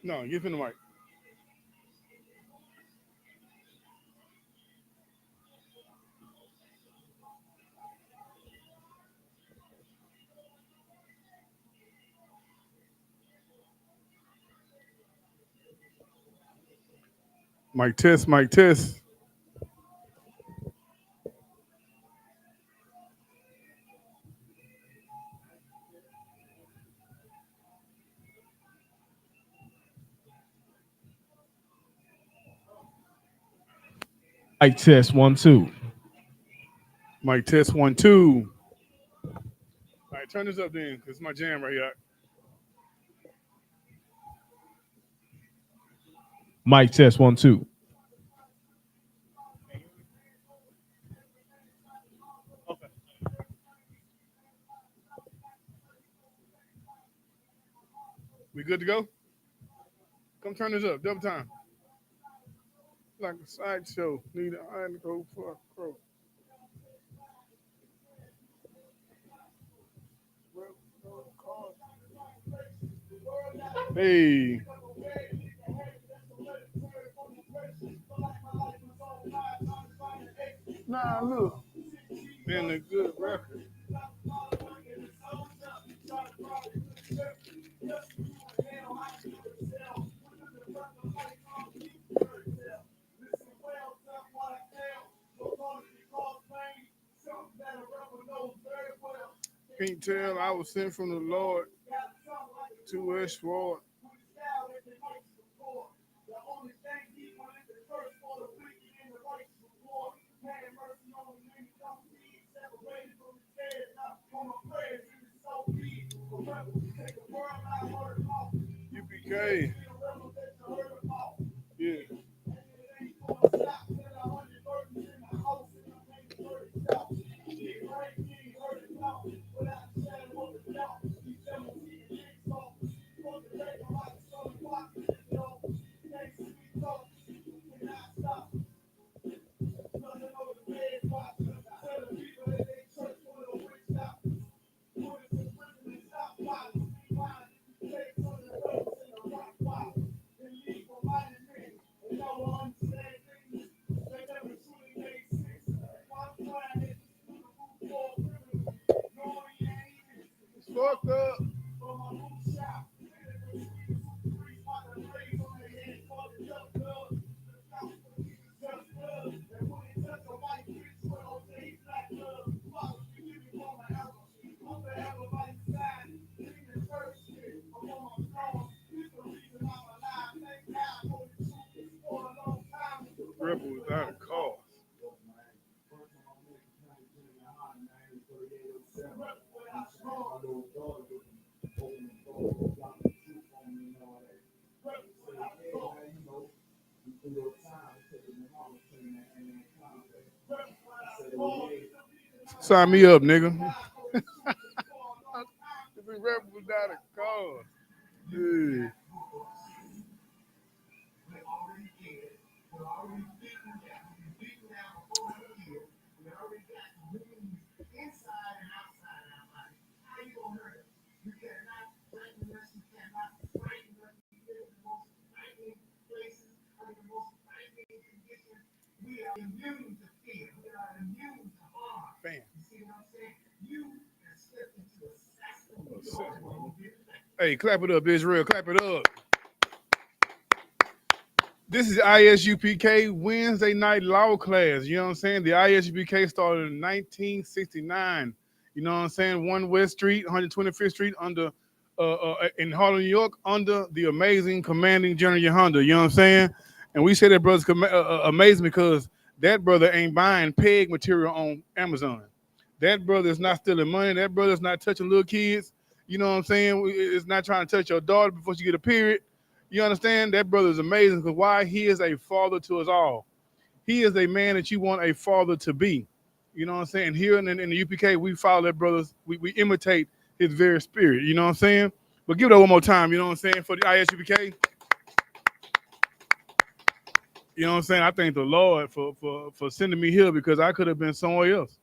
No, give him the mic. Mic test, mic test. Mic test 1 2. Mic test 1 2. All right, turn this up then, cause it's my jam right here. Mic test 1 2. Okay. We good to go? Come turn this up, double time. Like a sideshow. Need an eye to go for a crow. Hey. Nah, look. Been a good record. Can't tell I was sent from the Lord to escort. UPK. Yeah. Fucked up. Rebel without a cause. Sign me up, nigga. To be rebel without a cause. Yeah. Bam. Hey, clap it up, Israel. Clap it up. This is I.S.U.P.K. Wednesday night law class. You know what I'm saying? The I.S.U.P.K. started in 1969. You know what I'm saying? 1 West Street, 125th Street, under in Harlem, New York, under the amazing commanding General YAHANNA. You know what I'm saying? And we say that brother's amazing because that brother ain't buying peg material on Amazon. That brother is not stealing money. That brother's not touching little kids. You know what I'm saying? It's not trying to touch your daughter before she get a period. You understand? That brother is amazing because why? He is a father to us all. He is a man that you want a father to be. You know what I'm saying? Here in the UPK, we follow that brother's, we imitate his very spirit. You know what I'm saying? But give it up one more time, you know what I'm saying, for the I.S.U.P.K. You know what I'm saying? I thank the Lord for sending me here because I could have been somewhere else.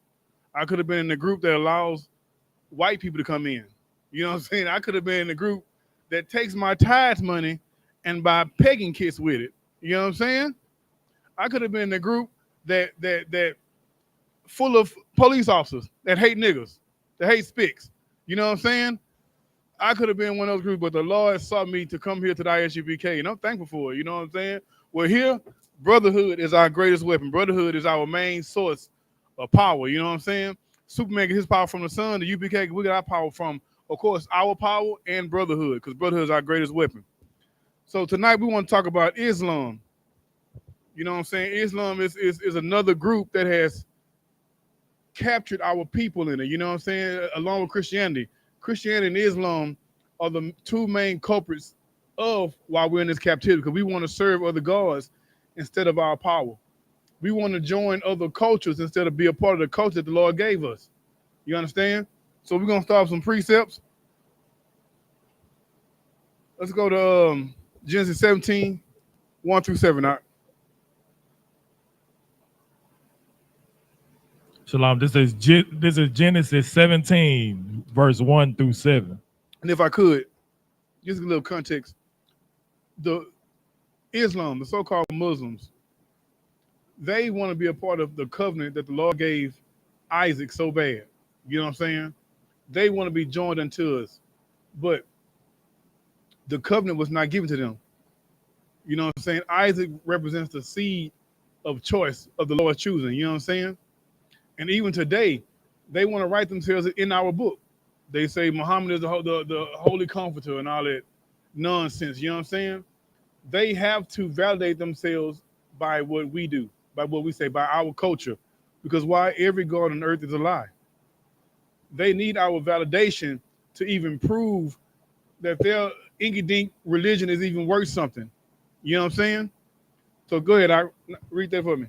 I could have been in the group that allows white people to come in. You know what I'm saying? I could have been in the group that takes my tithes money and buy pegging kits with it. You know what I'm saying? I could have been in a group that full of police officers that hate niggas, that hate SPICs. You know what I'm saying? I could have been one of those groups, but the Lord saw me to come here to the I.S.U.P.K, and I'm thankful for it. You know what I'm saying? We're here. Brotherhood is our greatest weapon. Brotherhood is our main source of power. You know what I'm saying? Superman gets his power from the sun. The UPK, we get our power from, of course, our power and brotherhood, because brotherhood is our greatest weapon. So tonight we want to talk about Islam. You know what I'm saying? Islam is another group that has captured our people in it. You know what I'm saying? Along with Christianity. Christianity and Islam are the two main culprits of why we're in this captivity, because we want to serve other gods instead of our power. We want to join other cultures instead of be a part of the culture that the Lord gave us. You understand? So we're going to start with some precepts. Let's go to Genesis 17, 1 through 7. All right. Shalom. This is Genesis 17, verse 1 through 7. And if I could, just a little context. The Islam, the so-called Muslims, they want to be a part of the covenant that the Lord gave Isaac so bad. You know what I'm saying? They want to be joined unto us. But the covenant was not given to them. You know what I'm saying? Isaac represents the seed of choice of the Lord choosing. You know what I'm saying? And even today, they want to write themselves in our book. They say Muhammad is the holy comforter and all that nonsense. You know what I'm saying? They have to validate themselves by what we do, by what we say, by our culture. Because why? Every God on earth is a lie. They need our validation to even prove that their inky-dink religion is even worth something. You know what I'm saying? So go ahead, read that for me.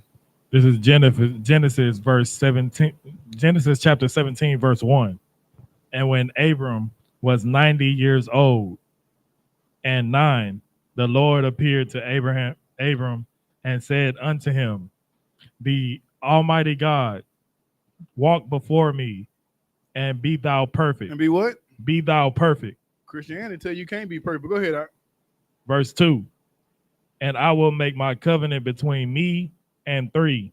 This is Genesis verse 17, Genesis chapter 17, verse 1. And when Abram was 90 years old and 9, the Lord appeared to Abram and said unto him, the Almighty God, walk before me and be thou perfect. And be what? Be thou perfect. Christianity tell you can't be perfect. But go ahead. Verse 2. And I will make my covenant between me and 3,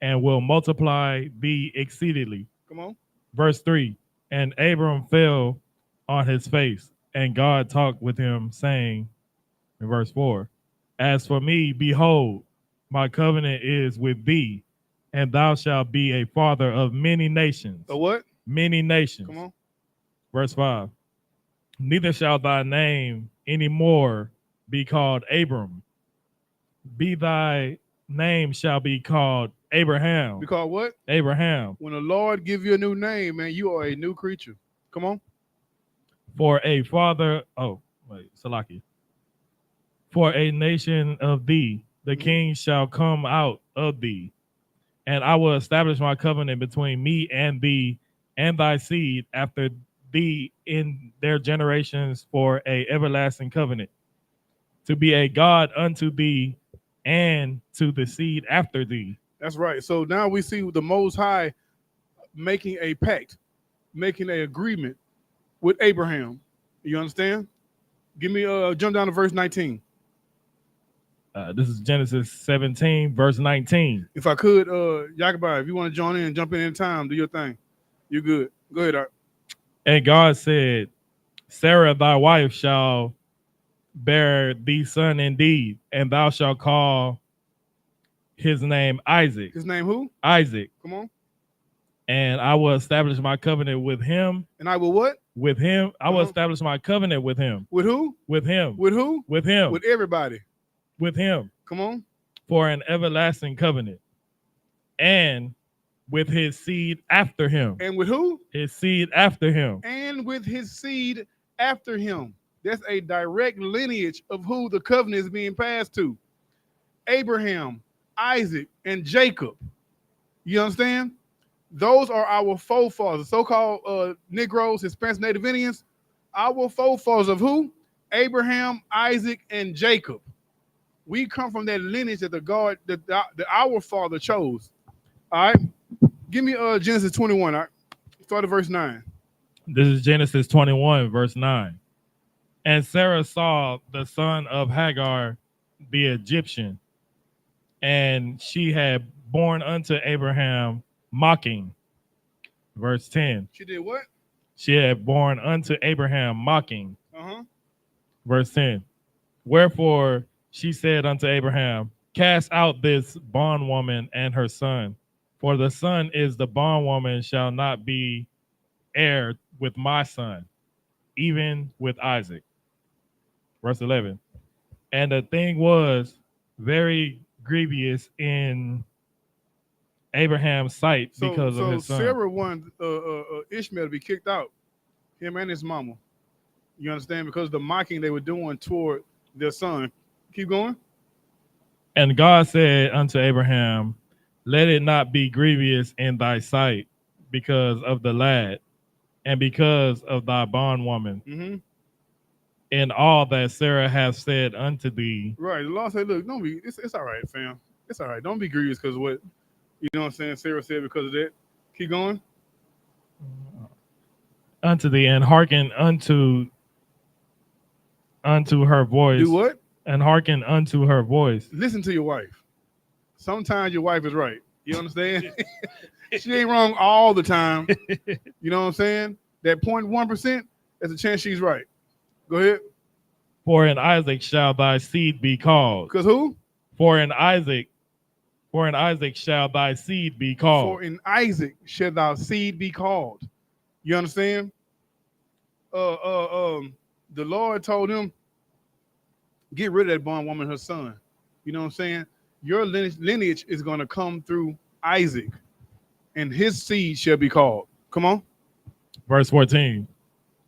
and will multiply thee exceedingly. Come on. Verse 3. And Abram fell on his face, and God talked with him, saying, in verse 4, as for me, behold, my covenant is with thee, and thou shalt be a father of many nations. A what? Many nations. Come on. Verse 5. Neither shall thy name any more be called Abram. Be thy name shall be called Abraham. Be called what? Abraham. When the Lord give you a new name, man, you are a new creature. Come on. For a father, Salaki. For a nation of thee, the king shall come out of thee. And I will establish my covenant between me and thee and thy seed after thee in their generations for a everlasting covenant, to be a God unto thee and to the seed after thee. That's right. So now we see the Most High making a pact, making an agreement with Abraham. You understand? Give me jump down to verse 19. This is Genesis 17, verse 19. If I could, Yahabai, if you want to join in, jump in anytime, do your thing. You're good. Go ahead, Art. And God said, Sarah thy wife shall bear thee son indeed, and thou shalt call his name Isaac. His name who? Isaac. Come on. And I will establish my covenant with him. And I will what? With him. I will establish my covenant with him. With who? With him. With who? With him. With everybody. With him. Come on. For an everlasting covenant. And with his seed after him. And with who? His seed after him. And with his seed after him. That's a direct lineage of who the covenant is being passed to. Abraham, Isaac, and Jacob. You understand? Those are our forefathers, so-called Negroes, Hispanics, Native Indians. Our forefathers of who? Abraham, Isaac, and Jacob. We come from that lineage that that our father chose. All right? Give me Genesis 21. All right? Start at verse 9. This is Genesis 21, verse 9. And Sarah saw the son of Hagar, the Egyptian, and she had born unto Abraham mocking. Verse 10. She did what? She had born unto Abraham mocking. Uh-huh. Verse 10. Wherefore she said unto Abraham, cast out this bondwoman and her son, for the son is the bondwoman shall not be heir with my son, even with Isaac. Verse 11. And the thing was very grievous in Abraham's sight because of his son. Sarah wanted Ishmael to be kicked out, him and his mama. You understand? Because of the mocking they were doing toward their son. Keep going. And God said unto Abraham, let it not be grievous in thy sight because of the lad and because of thy bondwoman, Mm-hmm. in all that Sarah hath said unto thee. Right. The law said, look, don't be, it's all right, fam. It's all right. Don't be grievous because of what, you know what I'm saying, Sarah said because of that. Keep going. Unto thee, and hearken unto her voice. Do what? And hearken unto her voice. Listen to your wife. Sometimes your wife is right. You understand? She ain't wrong all the time. You know what I'm saying? That 0.1%, there's a chance she's right. Go ahead. For in Isaac shall thy seed be called. Because who? For in Isaac shall thy seed be called. For in Isaac shall thy seed be called. You understand? The Lord told him, get rid of that bondwoman, her son. You know what I'm saying? Your lineage is going to come through Isaac, and his seed shall be called. Come on. Verse 14.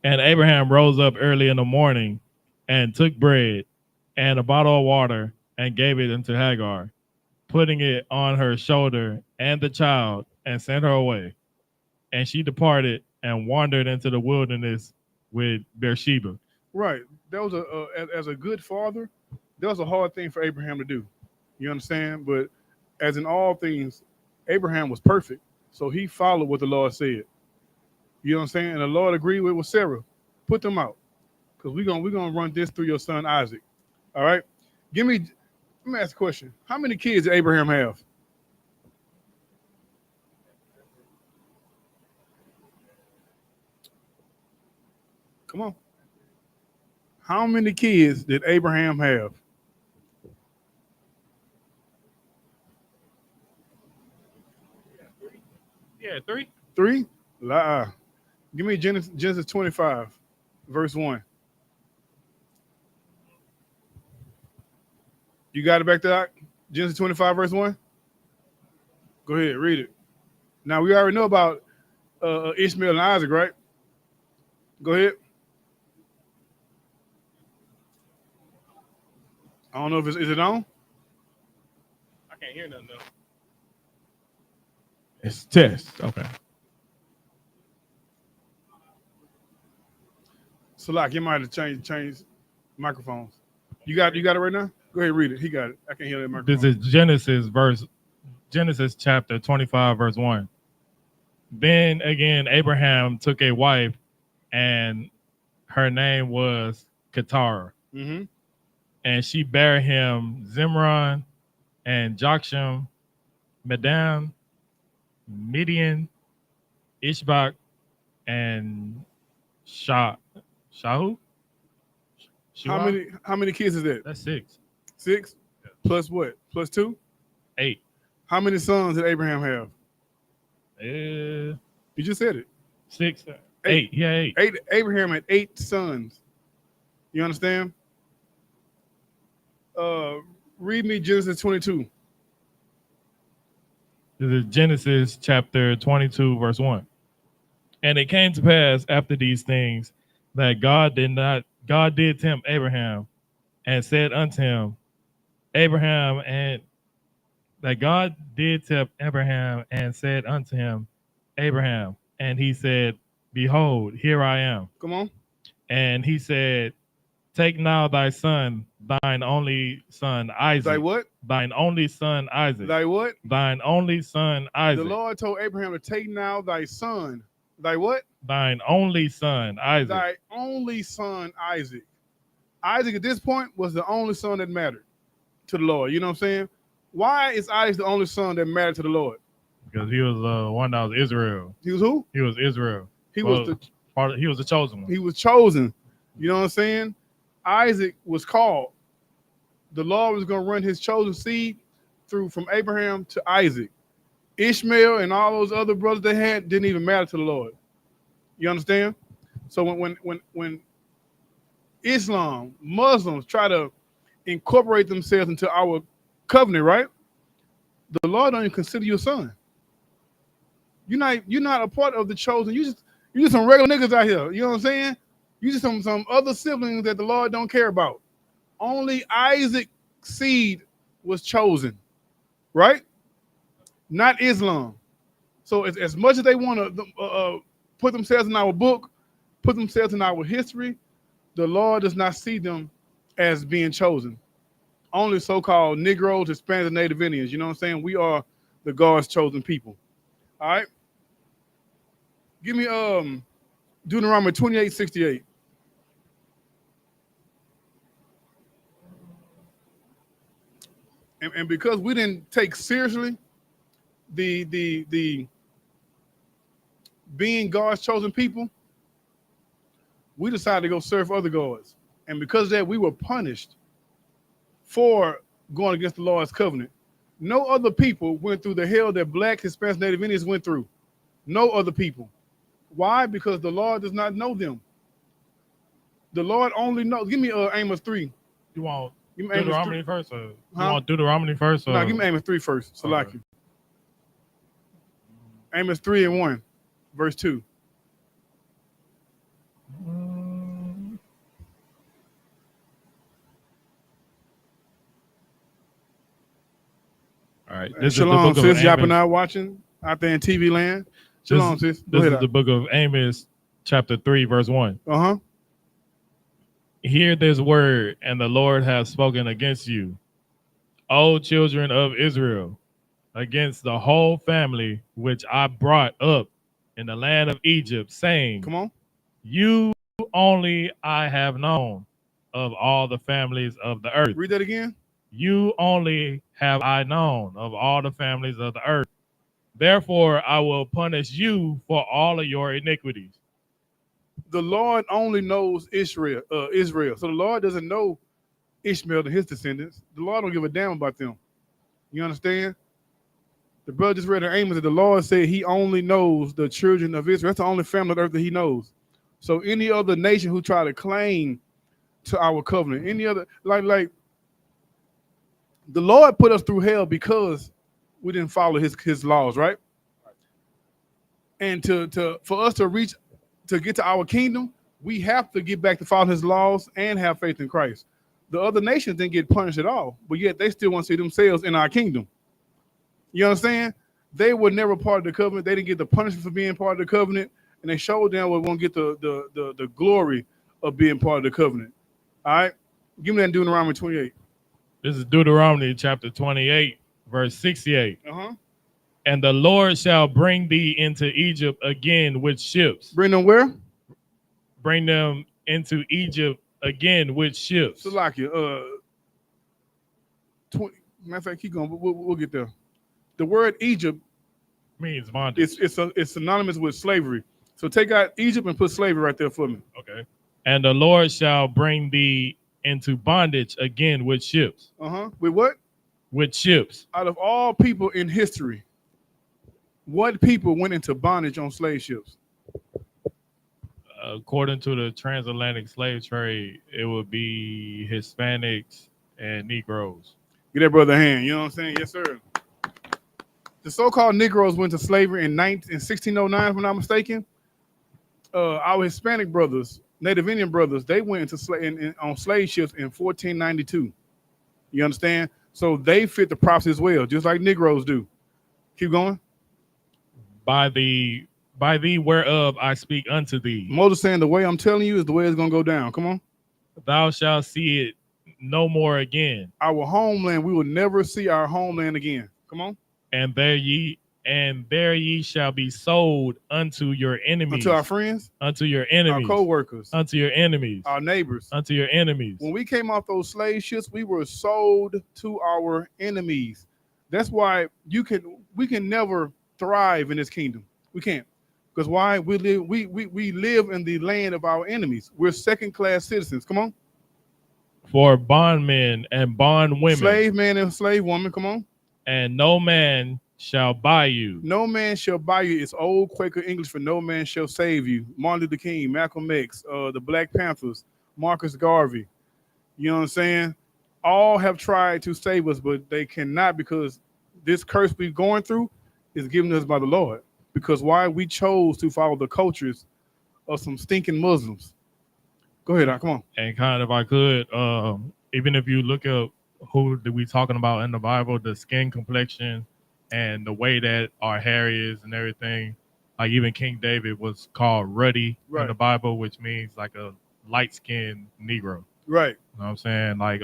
And Abraham rose up early in the morning and took bread and a bottle of water and gave it unto Hagar, putting it on her shoulder and the child, and sent her away. And she departed and wandered into the wilderness with Beersheba. Right. That was as a good father, that was a hard thing for Abraham to do. You understand? But as in all things, Abraham was perfect. So he followed what the Lord said. You know what I'm saying? And the Lord agreed with Sarah. Put them out. Because we're gonna run this through your son Isaac. All right? Let me ask a question. How many kids did Abraham have? Come on. How many kids did Abraham have? Yeah, three. 3? Give me Genesis 25, verse 1. You got it back there? Genesis 25, verse 1? Go ahead, read it. Now, we already know about Ishmael and Isaac, right? Go ahead. I don't know if is it on? I can't hear nothing though. It's test. Okay. So, like, you might have to change microphones. You got it right now? Go ahead, read it. He got it. I can't hear that microphone. This is Genesis chapter 25, verse 1. Then again, Abraham took a wife, and her name was Keturah. Mm-hmm. And she bare him Zimron and Jokshan, Medan, Midian, Isupk, and Shahu. How many kids is that? That's 6. 6? Plus what? Plus 2? 8. How many sons did Abraham have? You just said it. 6. 8. Yeah, 8. Abraham had 8 sons. You understand? Read me Genesis 22. This is Genesis chapter 22, verse 1. And it came to pass after these things that God did tempt Abraham and said unto him, Abraham, and that God did tempt Abraham and said unto him, Abraham, and he said, behold, here I am. Come on. And he said, take now thy son, thine only son Isaac. Thy what? Thine only son Isaac. Thy what? Thine only son Isaac. The Lord told Abraham to take now thy son. Thy what? Thine only son Isaac. Thy only son Isaac. Isaac at this point was the only son that mattered to the Lord. You know what I'm saying? Why is Isaac the only son that mattered to the Lord? Because he was one that was Israel. He was who? He was Israel. He was he was the chosen one. He was chosen. You know what I'm saying? Isaac was called. The Lord was going to run his chosen seed through from Abraham to Isaac. Ishmael and all those other brothers they had didn't even matter to the Lord. You understand? So when Islam, Muslims try to incorporate themselves into our covenant, right? The Lord don't even consider you a son. You're not a part of the chosen. You just some regular niggas out here. You know what I'm saying? You just some other siblings that the Lord don't care about. Only Isaac's seed was chosen, right? Not Islam. So as much as they want to put themselves in our book, put themselves in our history, the Lord does not see them as being chosen. Only so-called Negroes, Hispanics, and Native Indians. You know what I'm saying? We are the God's chosen people. All right? Give me Deuteronomy 28:68. And because we didn't take seriously the being God's chosen people, we decided to go serve other gods. And because of that, we were punished for going against the Lord's covenant. No other people went through the hell that Black, Hispanics, Native Indians went through. No other people. Why? Because the Lord does not know them. The Lord only knows. Give me Amos 3. You want Deuteronomy first? Or you want Deuteronomy first? No, give me Amos 3 first. Salaki. Okay. Amos 3:1, verse 2. All right. This Shalom, sis. YAHANNA watching out there in TV land. Shalom, sis. This is the book of Amos, chapter 3, verse 1. Uh-huh. Hear this word, and the Lord has spoken against you, O children of Israel, against the whole family which I brought up in the land of Egypt, saying, come on, you only I have known of all the families of the earth. Read that again. You only have I known of all the families of the earth. Therefore, I will punish you for all of your iniquities. The Lord only knows Israel. So the Lord doesn't know Ishmael and his descendants. The Lord don't give a damn about them. You understand? The brother just read in Amos that the Lord said he only knows the children of Israel. That's the only family on earth that he knows. So any other nation who try to claim to our covenant, any other, like the Lord put us through hell because we didn't follow his laws, right? And for us to get to our kingdom, we have to get back to follow his laws and have faith in Christ. The other nations didn't get punished at all, but yet they still want to see themselves in our kingdom. You understand? They were never part of the covenant. They didn't get the punishment for being part of the covenant, and they showed them we won't get the glory of being part of the covenant. All right? Give me that Deuteronomy 28. This is Deuteronomy chapter 28, verse 68. Uh-huh. And the Lord shall bring thee into Egypt again with ships. Bring them where? Bring them into Egypt again with ships. Salakia, matter of fact, keep going. We'll get there. The word Egypt means bondage. It's synonymous with slavery. So take out Egypt and put slavery right there for me. Okay. And the Lord shall bring thee into bondage again with ships. Uh-huh. With what? With ships. Out of all people in history, what people went into bondage on slave ships? According to the transatlantic slave trade, it would be Hispanics and Negroes. Get that brother a hand. You know what I'm saying? Yes, sir. The so-called Negroes went to slavery in 1609, if I'm not mistaken. Our Hispanic brothers, Native Indian brothers, they went into on slave ships in 1492. You understand? So they fit the prophecy as well, just like Negroes do. Keep going. By thee whereof I speak unto thee. Moses saying the way I'm telling you is the way it's going to go down. Come on. Thou shalt see it no more again. Our homeland, we will never see our homeland again. Come on. And there ye and there ye shall be sold unto your enemies, Unto our friends, unto your our enemies, co-workers, unto your enemies, our neighbors. unto your enemies. When we came off those slave ships, we were sold to our enemies. That's why we can never thrive in this kingdom. We can't. Because why? We live in the land of our enemies. We're second-class citizens. Come on. For bondmen and bondwomen, Slave man and slave woman, come on. and no man shall buy you. No man shall buy you. It's old Quaker English for no man shall save you. Martin Luther King, Malcolm X, the Black Panthers, Marcus Garvey. You know what I'm saying? All have tried to save us, but they cannot, because this curse we're going through is given us by the Lord. Because why? We chose to follow the cultures of some stinking Muslims. Go ahead, come on. And kind of, I could, even if you look up who we talking about in the Bible, the skin complexion and the way that our hair is and everything, like even King David was called ruddy in the Bible, which means like a light-skinned Negro. Right. You know what I'm saying? Like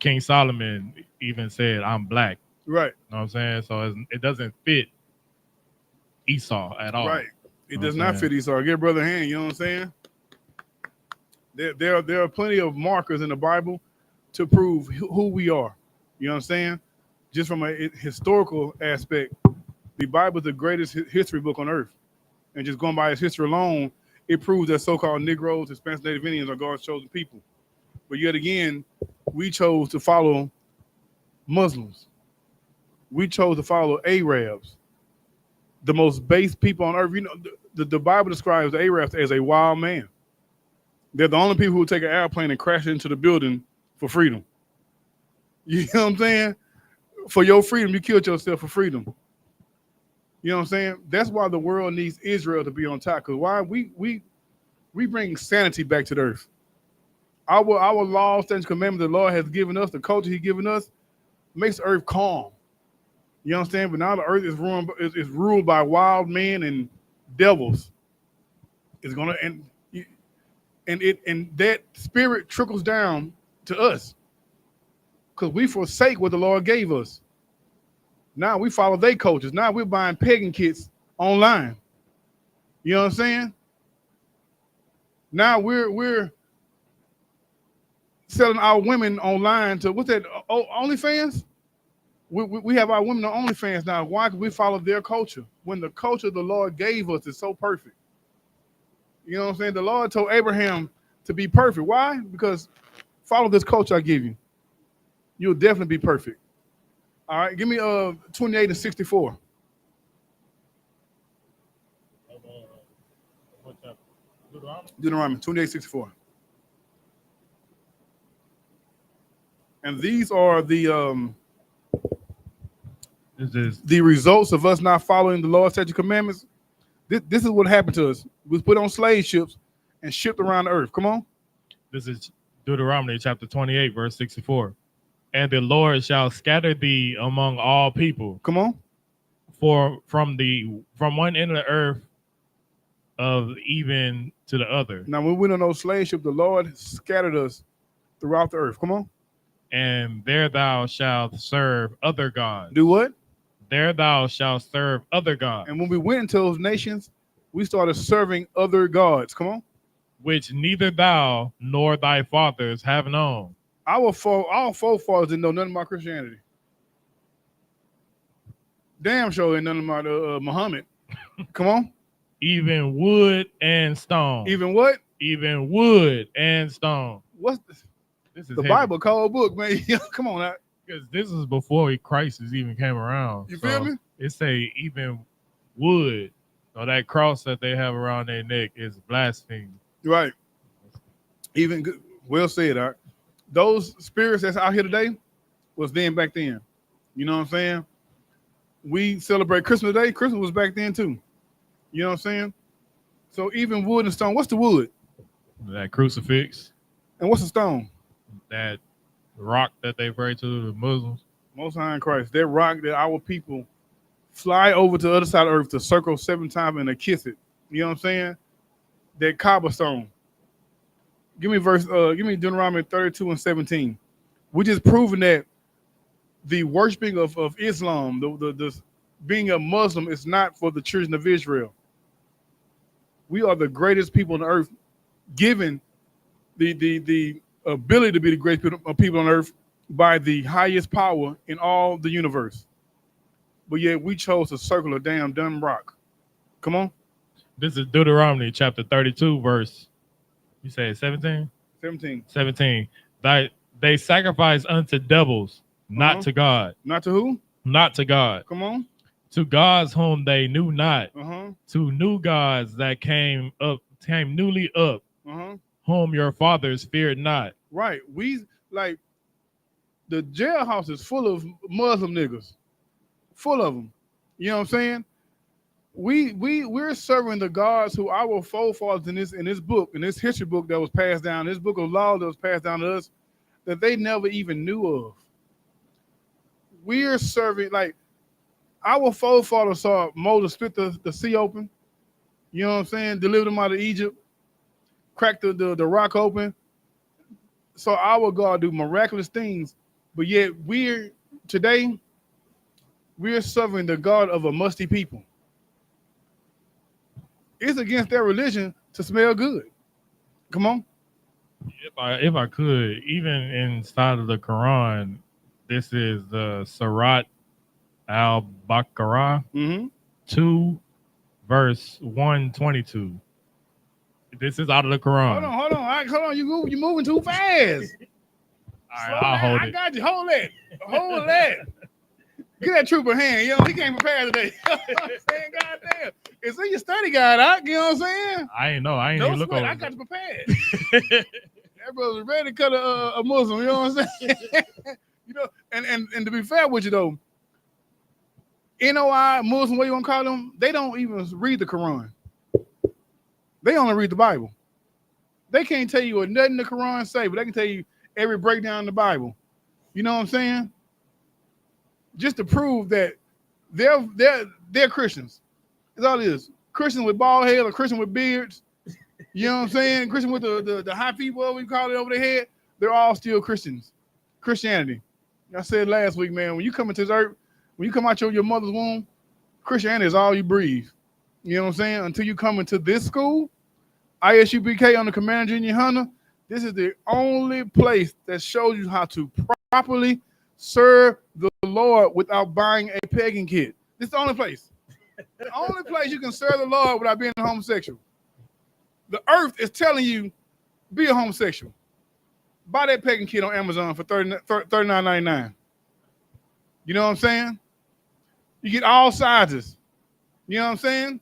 King Solomon even said, I'm black. Right. You know what I'm saying? So it doesn't fit Esau at all. Right. It does not fit Esau. Give brother a hand, you know what I'm saying? There are plenty of markers in the Bible to prove who we are. You know what I'm saying? Just from a historical aspect, the Bible is the greatest history book on earth. And just going by its history alone, it proves that so-called Negroes, Hispanics, Native Indians are God's chosen people. But yet again, we chose to follow Muslims. We chose to follow Arabs, the most base people on earth. You know, the Bible describes the Arabs as a wild man. They're the only people who take an airplane and crash into the building for freedom. You know what I'm saying? For your freedom, you killed yourself for freedom. You know what I'm saying? That's why the world needs Israel to be on top. Because why? We bring sanity back to the earth. Our laws, statutes, commandments the Lord has given us, the culture He's given us, makes the earth calm. You understand? But now the earth is ruled by wild men and devils. It's gonna and that spirit trickles down to us, because we forsake what the Lord gave us. Now we follow their cultures. Now we're buying pagan kits online. You know what I'm saying? Now we're selling our women online to, what's that? OnlyFans? We have our women on OnlyFans now. Why? Because we follow their culture. When the culture the Lord gave us is so perfect. You know what I'm saying? The Lord told Abraham to be perfect. Why? Because follow this culture I give you. You'll definitely be perfect. All right, give me 28 and 64. Deuteronomy 28, 64. And these are the results of us not following the Lord's statute commandments. This is what happened to us. We was put on slave ships and shipped around the earth. Come on. This is Deuteronomy chapter 28, verse 64. And the Lord shall scatter thee among all people. Come on. From one end of the earth of even to the other. Now, when we went on those slave ships, the Lord scattered us throughout the earth. Come on. And there thou shalt serve other gods. Do what? There thou shalt serve other gods. And when we went into those nations, we started serving other gods. Come on. Which neither thou nor thy fathers have known. Our forefathers didn't know nothing about Christianity. Damn sure ain't nothing about Muhammad. Come on. Even wood and stone. Even what? Even wood and stone. What's this? This is the heavy. Bible cold book, man. Come on now. Because this is before Christ even came around. You feel me? It say even wood. So that cross that they have around their neck is blasphemy. Right. Even good. Well said, all right. Those spirits that's out here today was then back then. You know what I'm saying? We celebrate Christmas today. Christmas was back then too. You know what I'm saying? So even wood and stone. What's the wood? That crucifix. And what's the stone? That rock that they pray to, the Muslims. Most High in Christ. That rock that our people fly over to the other side of the earth to circle 7 times and to kiss it. You know what I'm saying? That cobblestone. Give me Deuteronomy 32 and 17. We're just proving that the worshiping of Islam, the being a Muslim is not for the children of Israel. We are the greatest people on earth, given the ability to be the greatest people on earth by the highest power in all the universe. But yet we chose to circle a damn dumb rock. Come on. This is Deuteronomy chapter 32, verse, you say 17? 17. 17. They sacrifice unto devils, not to God. Not to who? Not to God. Come on. To gods whom they knew not. Uh-huh. To new gods that came newly up, whom your fathers feared not. Right. We like the jailhouse is full of Muslim niggas. Full of them. You know what I'm saying? We're serving the gods who our forefathers in this book, in this history book that was passed down, this book of law that was passed down to us, that they never even knew of. We're serving, like, our forefathers saw Moses split the sea open, you know what I'm saying, delivered them out of Egypt, cracked the rock open. So our God do miraculous things, but yet we're serving the God of a musty people. It's against their religion to smell good. Come on. If I could, even inside of the Quran, this is the Surat al-Baqarah 2, verse 122. This is out of the Quran. Hold on. You moving too fast. All right, I'll hold it. I got you. Hold that. Get that trooper hand. You know, he came prepared today. Saying, goddamn. It's in your study guide, you know what I'm saying? I ain't know. I ain't even look over. I got you prepared. That brother was ready to cut a Muslim, you know what I'm saying? You know, and to be fair with you though, NOI, Muslim, what you want to call them, they don't even read the Quran. They only read the Bible. They can't tell you what nothing the Quran say, but they can tell you every breakdown in the Bible. You know what I'm saying? Just to prove that they're Christians. That's all it is. Christians with bald heads or Christian with beards. You know what I'm saying? Christian with the high people, what we call it, over their head. They're all still Christians. Christianity. I said last week, man, when you come into this earth, when you come out your mother's womb, Christianity is all you breathe. You know what I'm saying? Until you come into this school, I.S.U.P.K. on the Commander Junior YAHANNA, this is the only place that shows you how to properly serve the Lord without buying a pagan kit. This is the only place. The only place you can serve the Lord without being a homosexual. The earth is telling you, be a homosexual. Buy that pagan kit on Amazon for $39.99. You know what I'm saying? You get all sizes. You know what I'm saying?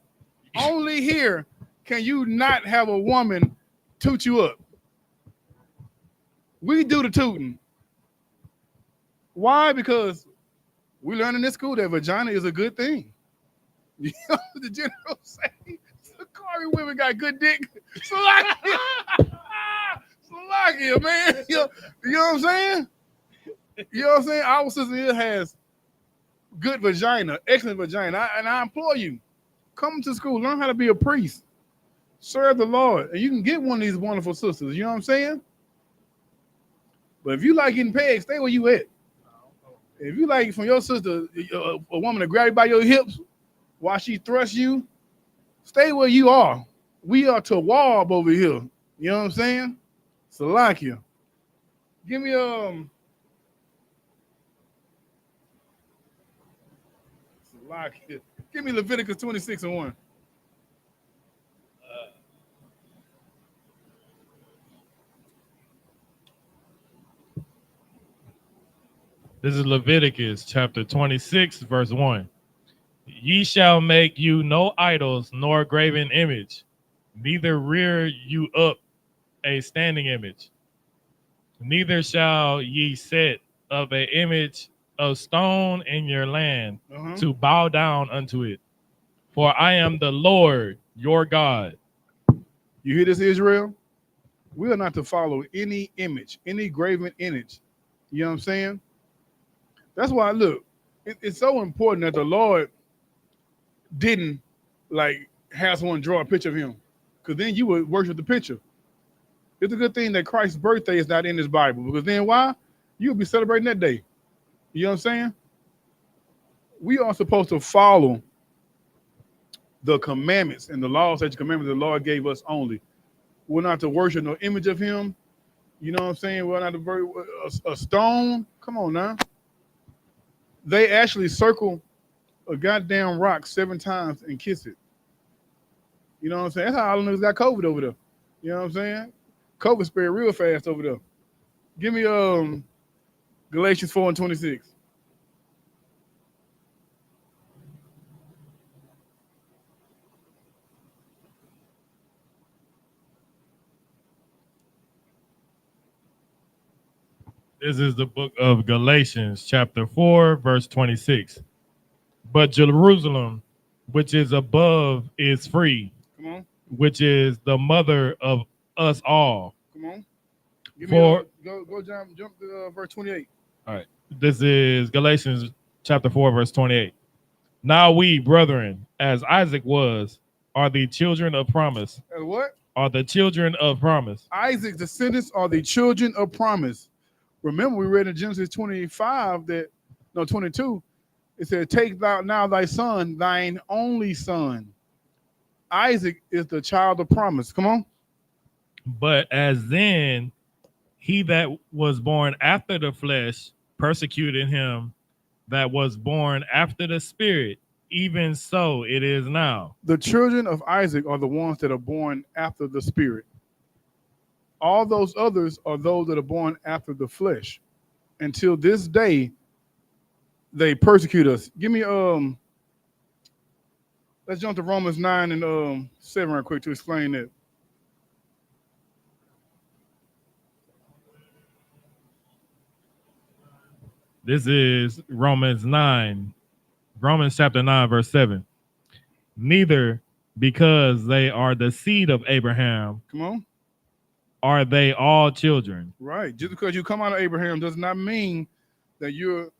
Only here can you not have a woman toot you up. We do the tooting. Why? Because we learn in this school that vagina is a good thing. You know what the general say? Sakari women got good dick. Slovakia, man. You know what I'm saying? You know what I'm saying? Our sister here has good vagina, excellent vagina. And I implore you, come to school, learn how to be a priest, serve the Lord, and you can get one of these wonderful sisters. You know what I'm saying? But if you like getting pegged, stay where you at. If you like from your sister, a woman to grab you by your hips while she thrusts you, stay where you are. We are to Wab over here. You know what I'm saying? Salakia. Give me Salakia. Give me Leviticus 26:1. This is Leviticus chapter 26, verse 1. Ye shall make you no idols nor graven image, neither rear you up a standing image, neither shall ye set up an image of stone in your land to bow down unto it. For I am the Lord your God. You hear this, Israel? We are not to follow any image, any graven image. You know what I'm saying? That's why, look, it's so important that the Lord didn't like have someone draw a picture of him, because then you would worship the picture. It's a good thing that Christ's birthday is not in this Bible, because then why? You'll be celebrating that day. You know what I'm saying? We are supposed to follow the commandments and the laws that the commandments the Lord gave us only. We're not to worship no image of him. You know what I'm saying? We're not to worship a stone. Come on now. They actually circle a goddamn rock 7 times and kiss it. You know what I'm saying? That's how all the niggas got COVID over there. You know what I'm saying? COVID spread real fast over there. Give me Galatians 4:26. This is the book of Galatians, chapter 4, verse 26. But Jerusalem, which is above, is free, Come on, which is the mother of us all. come on. Give me For go jump to verse 28. all right, this is Galatians chapter 4, verse 28. Now we, brethren, as Isaac was, are the children of promise. What? Are the children of promise. Isaac's descendants are the children of promise. Remember, we read in Genesis 25 that, no, 22, it said, take thou now thy son, thine only son. Isaac is the child of promise. Come on. But as then he that was born after the flesh persecuted him that was born after the spirit, even so it is now. The children of Isaac are the ones that are born after the spirit. All those others are those that are born after the flesh. Until this day, they persecute us. Give me let's jump to Romans 9 and 7 real quick to explain that. This is Romans chapter 9, verse 7. Neither because they are the seed of Abraham Come on. are they all children. Right. Just because you come out of Abraham does not mean that you're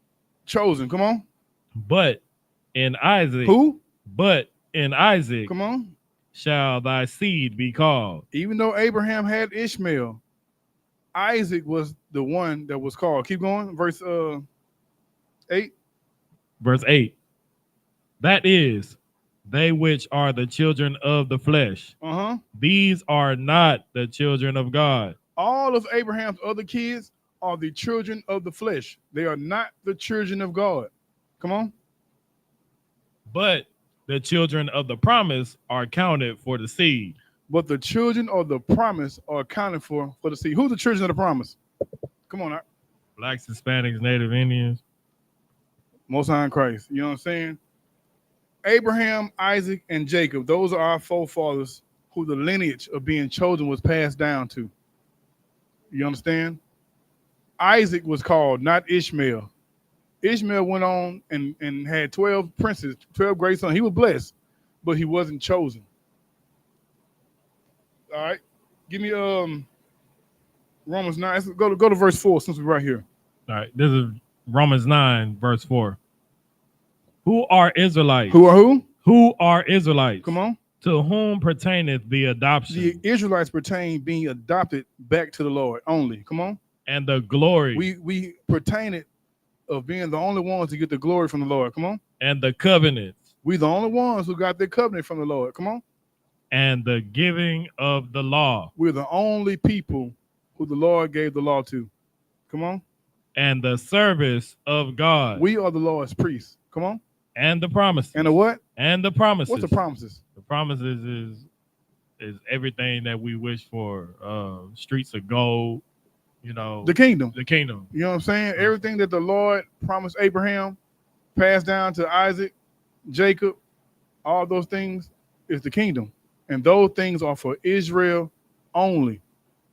chosen. Come on. But in Isaac, Who? but in Isaac Come on. shall thy seed be called. Even though Abraham had Ishmael, Isaac was the one that was called. Keep going. Verse 8. Verse 8. That is, they which are the children of the flesh. Uh-huh. These are not the children of God. All of Abraham's other kids are the children of the flesh. They are not the children of God. Come on. But the children of the promise are counted for the seed. But the children of the promise are accounted for the seed. Who's the children of the promise? Come on. Blacks, Hispanics, Native Indians. Most High in Christ. You know what I'm saying? Abraham, Isaac, and Jacob, those are our forefathers who the lineage of being chosen was passed down to. You understand? Isaac was called, not Ishmael. Ishmael went on and had 12 princes, 12 great sons. He was blessed, but he wasn't chosen. All right. Give me Romans 9. Let's go to verse 4 since we're right here. All right. This is Romans 9, verse 4. Who are Israelites? Who are who? Who are Israelites? Come on. To whom pertaineth the adoption? The Israelites pertain being adopted back to the Lord only. Come on. And the glory. We pertain it of being the only ones to get the glory from the Lord. Come on. And the covenants. We the only ones who got their covenant from the Lord. Come on. And the giving of the law. We're the only people who the Lord gave the law to. Come on. And the service of God. We are the Lord's priests. Come on. And the promises. And the what? And the promises. What's the promises? The promises is everything that we wish for. Streets of gold, you know. The kingdom. The kingdom. You know what I'm saying? Everything that the Lord promised Abraham, passed down to Isaac, Jacob, all those things is the kingdom. And those things are for Israel only,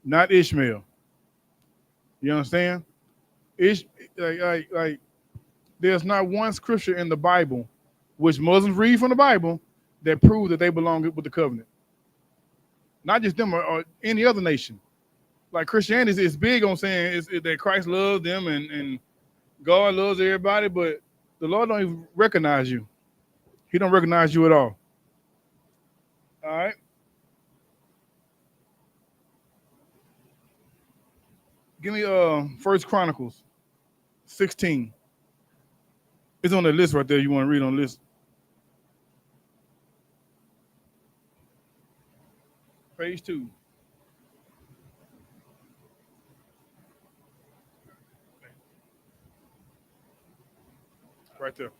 not Ishmael. You understand? Like there's not one scripture in the Bible, which Muslims read from the Bible, that proves that they belong with the covenant. Not just them or any other nation. Like Christianity is big on saying is that Christ loves them and God loves everybody, but the Lord don't even recognize you. He don't recognize you at all. All right. Give me 1 Chronicles 16. It's on the list right there. You want to read on the list? Page 2. Right there.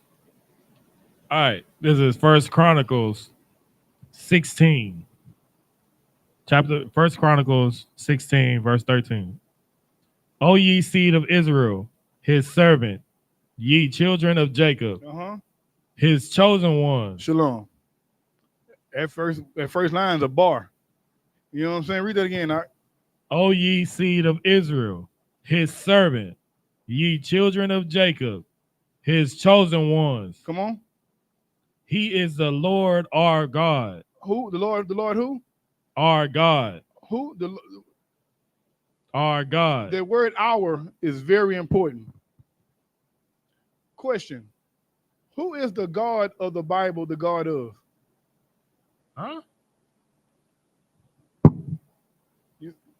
All right. This is First Chronicles 16. First Chronicles 16, verse 13. O ye seed of Israel, his servant, ye children of Jacob, his chosen ones. Shalom. That first line is a bar. You know what I'm saying? Read that again. All right. O ye seed of Israel, his servant, ye children of Jacob, his chosen ones. Come on. He is the Lord our God. Who? The Lord who? Our God. Who? Our God. The word "our" is very important. Question: who is the God of the Bible? The God of? Huh?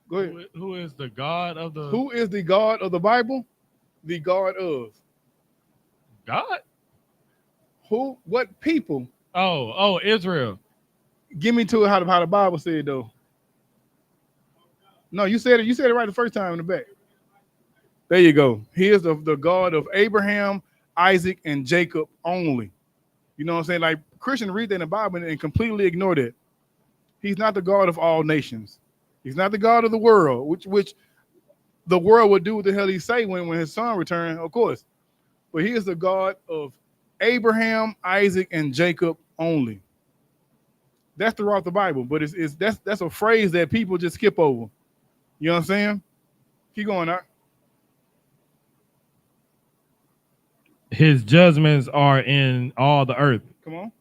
Go ahead. Who is the God of the? Who is the God of the Bible? The God of God. who? What people? Oh, Israel. Give me to it how the Bible said though. No, you said it. You said it right the first time in the back. There you go. He is the God of Abraham, Isaac, and Jacob only. You know what I'm saying? Like Christians read that in the Bible and completely ignore that. He's not the God of all nations. He's not the God of the world, which the world would do what the hell he say when his son returned, of course. But he is the God of Abraham, Isaac, and Jacob only. That's throughout the Bible, but that's a phrase that people just skip over. You know what I'm saying? Keep going out. His judgments are in all the earth. Come on.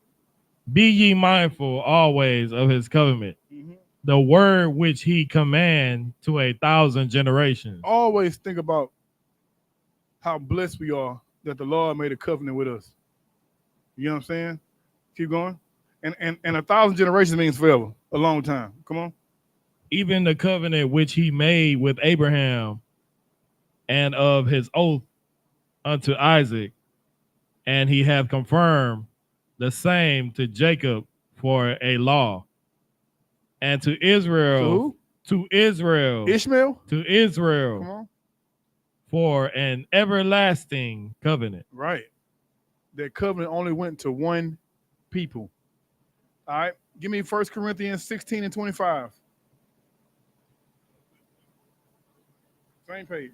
Be ye mindful always of his covenant, the word which he command to 1,000 generations. Always think about how blessed we are that the Lord made a covenant with us. You know what I'm saying? Keep going. And 1,000 generations means forever, a long time. Come on. Even the covenant which he made with Abraham and of his oath unto Isaac, and he hath confirmed the same to Jacob for a law, and to Israel, to Ishmael, to Israel, come on, for an everlasting covenant. Right. That covenant only went to one people. All right. Give me 1 Corinthians 16 and 25. Same page.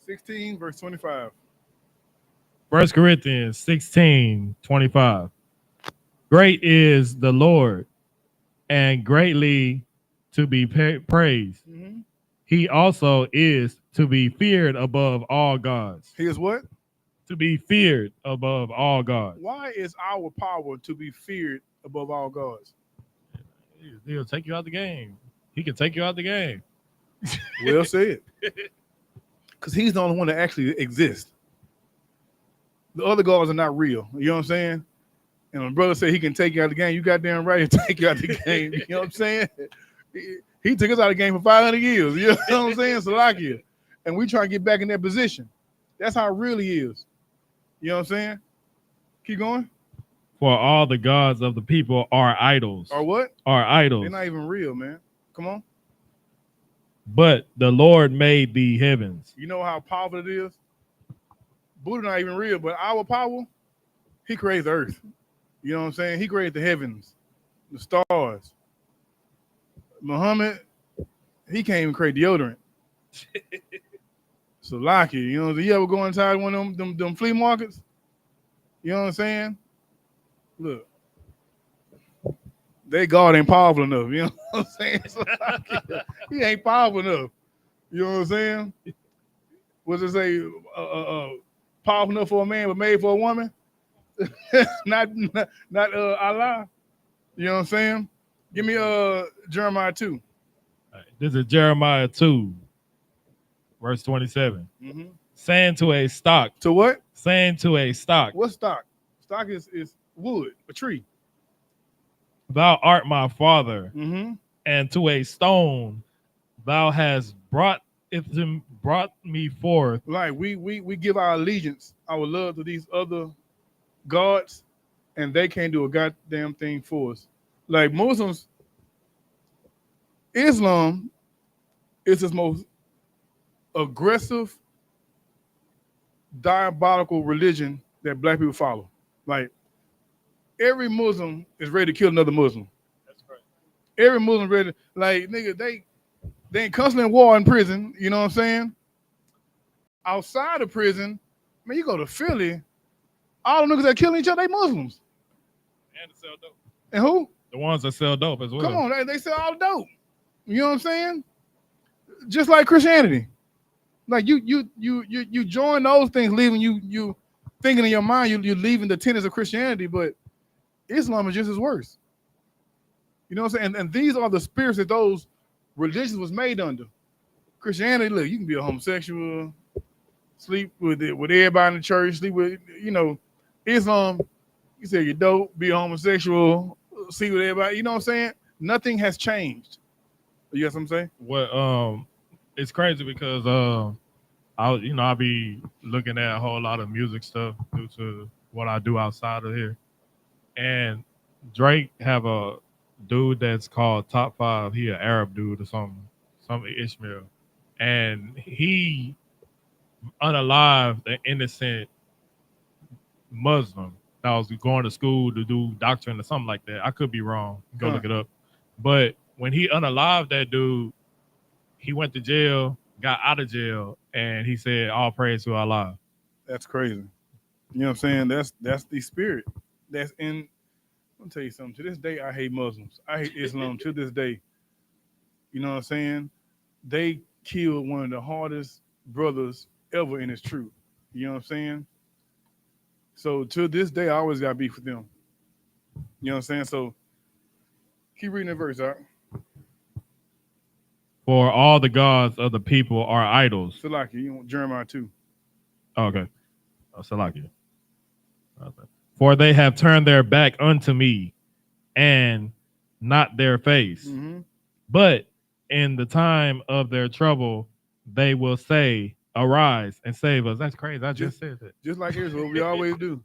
16, verse 25. 1 Corinthians 16, 25. Great is the Lord, and greatly to be praised. He also is to be feared above all gods. He is what? To be feared above all gods. Why is our power to be feared above all gods? He'll take you out the game. He can take you out the game. Well said. Because he's the only one that actually exists. The other gods are not real. You know what I'm saying? And my brother said he can take you out of the game. You goddamn right to take you out of the game. You know what I'm saying? He took us out of the game for 500 years. You know what I'm saying? Salakia. And we try to get back in that position. That's how real he is. You know what I'm saying? Keep going. For all the gods of the people are idols. Are what? Are idols. They're not even real, man. Come on. But the Lord made the heavens. You know how powerful it is? Buddha not even real, but our power, he created the earth. You know what I'm saying? He created the heavens, the stars. Muhammad, he can't even create deodorant. So lucky, you know, you ever go inside one of them flea markets? You know what I'm saying? Look, they God ain't powerful enough. You know what I'm saying? So he ain't powerful enough. You know what I'm saying? What's it say? Powerful enough for a man, but made for a woman. not Allah. You know what I'm saying? Give me Jeremiah 2. Right, this is Jeremiah 2, verse 27. Saying to a stock. To what? Saying to a stock. What stock? Stock is wood, a tree. Thou art my father. And to a stone thou hast brought It's brought me forth. Like we give our allegiance, our love to these other gods, and they can't do a goddamn thing for us. Like Muslims, Islam is the most aggressive, diabolical religion that black people follow. Like every Muslim is ready to kill another Muslim. That's correct. Every Muslim ready, like nigga, they ain't constantly in war in prison. You know what I'm saying? Outside of prison, man, you go to Philly, all the niggas that killing each other, they Muslims. And to sell dope. And who? The ones that sell dope as well. Come on, they sell all dope. You know what I'm saying? Just like Christianity. Like you join those things, leaving you thinking in your mind you're leaving the tenets of Christianity, but Islam is just as worse. You know what I'm saying? And these are the spirits that those religions was made under. Christianity, look, you can be a homosexual, sleep with everybody in the church, sleep with Islam. You say you're dope, be a homosexual, sleep with everybody. You know what I'm saying? Nothing has changed. You get what I'm saying? Well, it's crazy because I'll be looking at a whole lot of music stuff due to what I do outside of here, and Drake have a dude that's called Top Five. He an Arab dude or something, some Ishmael, and he unalived an innocent Muslim that was going to school to do doctrine or something like that. I could be wrong. Go look it up. But when he unalived that dude, he went to jail, got out of jail, and he said, "All praise to Allah." That's crazy. You know what I'm saying? That's the spirit. That's in. I'll tell you something. To this day, I hate Muslims. I hate Islam to this day. You know what I'm saying? They killed one of the hardest brothers ever in his truth. You know what I'm saying? So to this day, I always got beef with them. You know what I'm saying? So keep reading the verse, all right? For all the gods of the people are idols. Salaki, you want Jeremiah 2. Oh, okay. Salaki. Okay. For they have turned their back unto me and not their face. Mm-hmm. But in the time of their trouble, they will say, "Arise and save us." That's crazy. I just said that. Just like Israel, we always do.